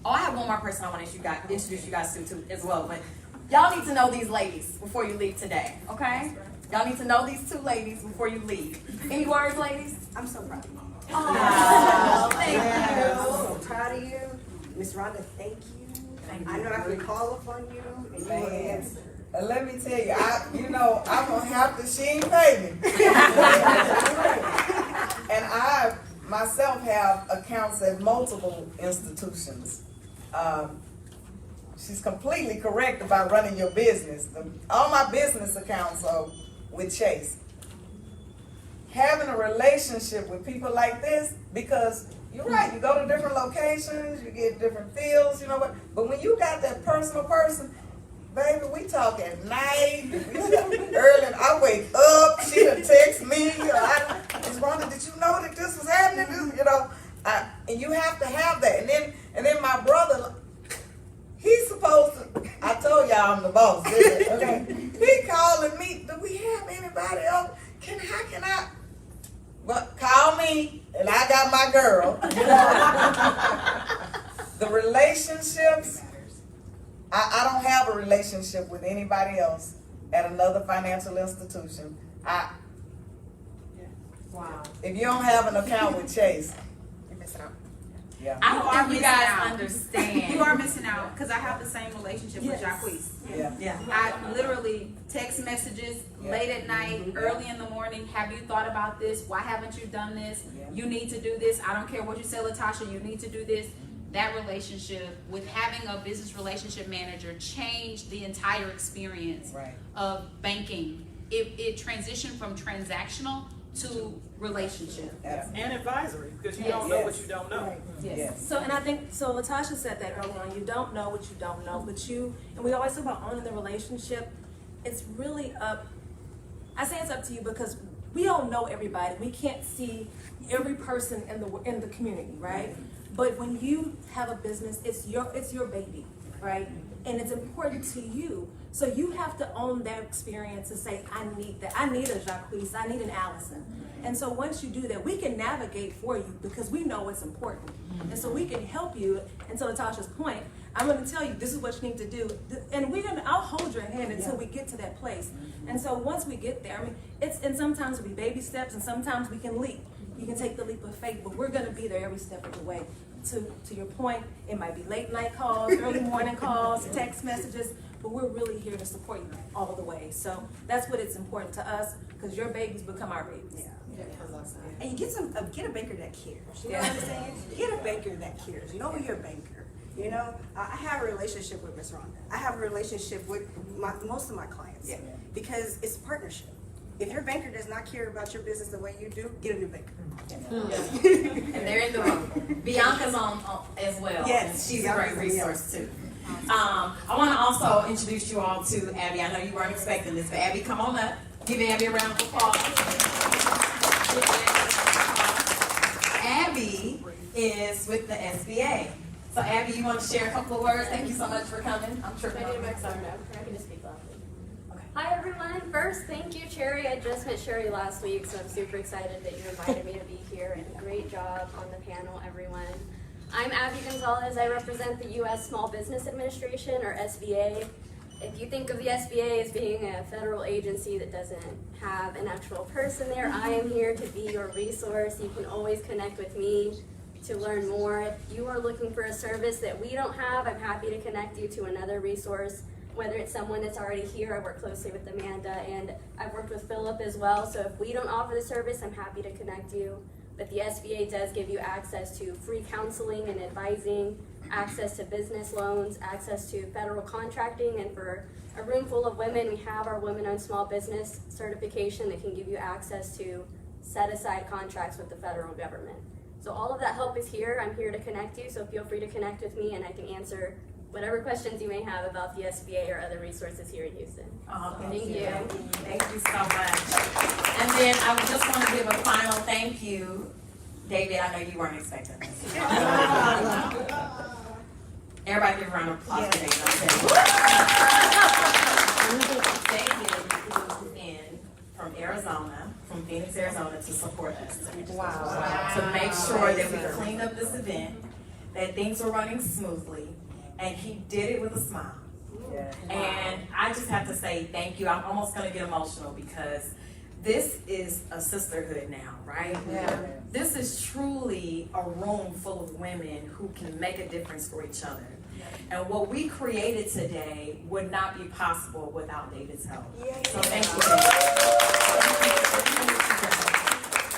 Oh, I have one more person I want to introduce you guys to as well, but y'all need to know these ladies before you leave today, okay? Y'all need to know these two ladies before you leave. Any words, ladies? I'm so proud of you. Oh, thank you. I'm so proud of you. Miss Ronda, thank you. I know I can call upon you and you will answer. Let me tell you, I'm gonna have to, she ain't pay me. And I myself have accounts at multiple institutions. She's completely correct about running your business. All my business accounts are with Chase. Having a relationship with people like this, because you're right, you go to different locations, you get different feels, you know what? But when you got that personal person, baby, we talk at night, early, I wake up, she done text me, Ms. Ronda, did you know that this was happening? And you have to have that. And then my brother, he's supposed to, I told y'all I'm the boss, okay? He calling me, do we have anybody else? How can I? Well, call me, and I got my girl. The relationships, I don't have a relationship with anybody else at another financial institution. Wow. If you don't have an account with Chase, You're missing out. yeah. I don't think you guys out. understand. You are missing out because I have the same relationship with Jacquees. Yeah. Yeah. I literally text messages late at night, early in the morning. Have you thought about this? Why haven't you done this? Yeah. You need to do this. I don't care what you say, Latasha. You need to do this. That relationship with having a business relationship manager changed the entire experience Right. of banking. It transitioned from transactional to relationship. Absolutely. And advisory, because you Yes. don't know what you don't know. Yes. So, and I think, so Latasha said that earlier on, you don't know what you don't know, but and we always talk about owning the relationship. It's really I say it's up to you because we don't know everybody. We can't see every person in the community, right? But when you have a business, it's your baby, right? And it's important to you. So you have to own that experience and say, I need that. I need a Jacquees. I need an Allison. And so once you do that, we can navigate for you because we know what's important. And so we can help you. And to Latasha's point, I'm going to tell you, this is what you need to do. And I'll hold your hand until we get to that place. And so once we get there, and sometimes it'll be baby steps and sometimes we can leap. You can take the leap of faith, but we're going to be there every step of the way. to your point, it might be late night calls, early morning calls, text messages, but we're really here to support you all the way. So that's what it's important to us, because your babies become our babies. And you get a banker that cares. You know what I'm saying? Get a banker that cares. Know you're a banker. You know, I have a relationship with Miss Ronda. I have a relationship with most of my clients because it's a partnership. If your banker does not care about your business the way you do, get a new banker. And they're in the room. Bianca's on as well. Yes, she's a great resource too. I want to also introduce you all to Abby. I know you weren't expecting this, but Abby, come on up. Give Abby a round of applause. Abby is with the SBA. So Abby, you want to share a couple of words? Thank you so much for coming. I'm sure. My name is Ronda. I can just speak loudly. Hi everyone. First, thank you, Cherry. I just met Cherry last week, so I'm super excited that you invited me to be here. And great job on the panel, everyone. I'm Abby Gonzalez. I represent the U.S. Small Business Administration, or SBA. If you think of the SBA as being a federal agency that doesn't have an actual person there, I am here to be your resource. You can always connect with me to learn more. If you are looking for a service that we don't have, I'm happy to connect you to another resource, whether it's someone that's already here. I work closely with Amanda, and I've worked with Philip as well, so if we don't offer the service, I'm happy to connect you. But the SBA does give you access to free counseling and advising, access to business loans, access to federal contracting, and for a room full of women, we have our Women-Owned Small Business certification that can give you access to set-aside contracts with the federal government. So all of that help is here. I'm here to connect you, so feel free to connect with me, and I can answer whatever questions you may have about the SBA or other resources here in Houston. Oh, Thank you. Thank you so much. And then I would just want to give a final thank you. David, I know you weren't expecting this. Everybody give a round of applause to David. David flew in from Arizona, from Phoenix, Arizona, to support us. Wow. To make sure that we cleaned up this event, that things were running smoothly, and he did it with a smile. And I just have to say thank you. I'm almost going to get emotional because this is a sisterhood now, right? Yeah. This is truly a room full of women who can make a difference for each other. And what we created today would not be possible without David's help. So thank you.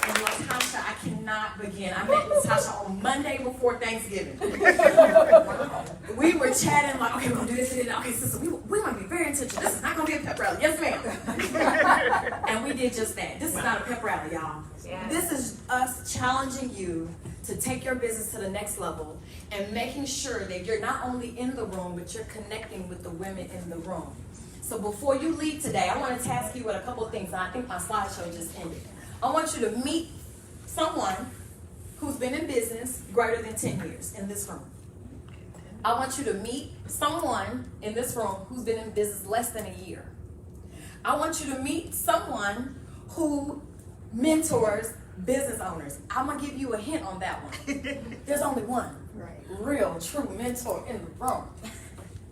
And Latasha, I cannot begin. I met Latasha on Monday before Thanksgiving. We were chatting like, okay, we're gonna do this and that. Okay, sister, we want to be very intentional. This is not gonna be a pep rally. Yes, ma'am. And we did just that. This is not a pep rally, y'all. Yeah. This is us challenging you to take your business to the next level and making sure that you're not only in the room, but you're connecting with the women in the room. So before you leave today, I want to task you with a couple of things, and I think my slideshow just ended. I want you to meet someone who's been in business greater than 10 years in this room. I want you to meet someone in this room who's been in business less than a year. I want you to meet someone who mentors business owners. I'm going to give you a hint on that one. There's only one real, true mentor in the room.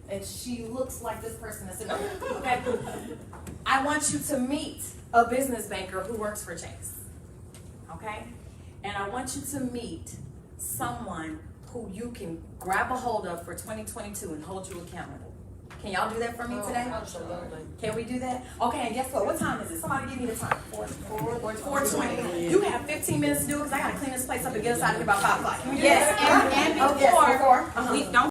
And she looks like this person that's in the room. Okay? I want you to meet a business banker who works for Chase. Okay? And I want you to meet someone who you can grab a hold of for 2022 and hold you accountable. Can y'all do that for me today? Absolutely. Can we do that? Okay, and guess what? What time is it? Somebody give me the time. 4:20. You have 15 minutes to do it because I got to clean this place up and get us out of here by 5 o'clock. Can we do that? And before, we don't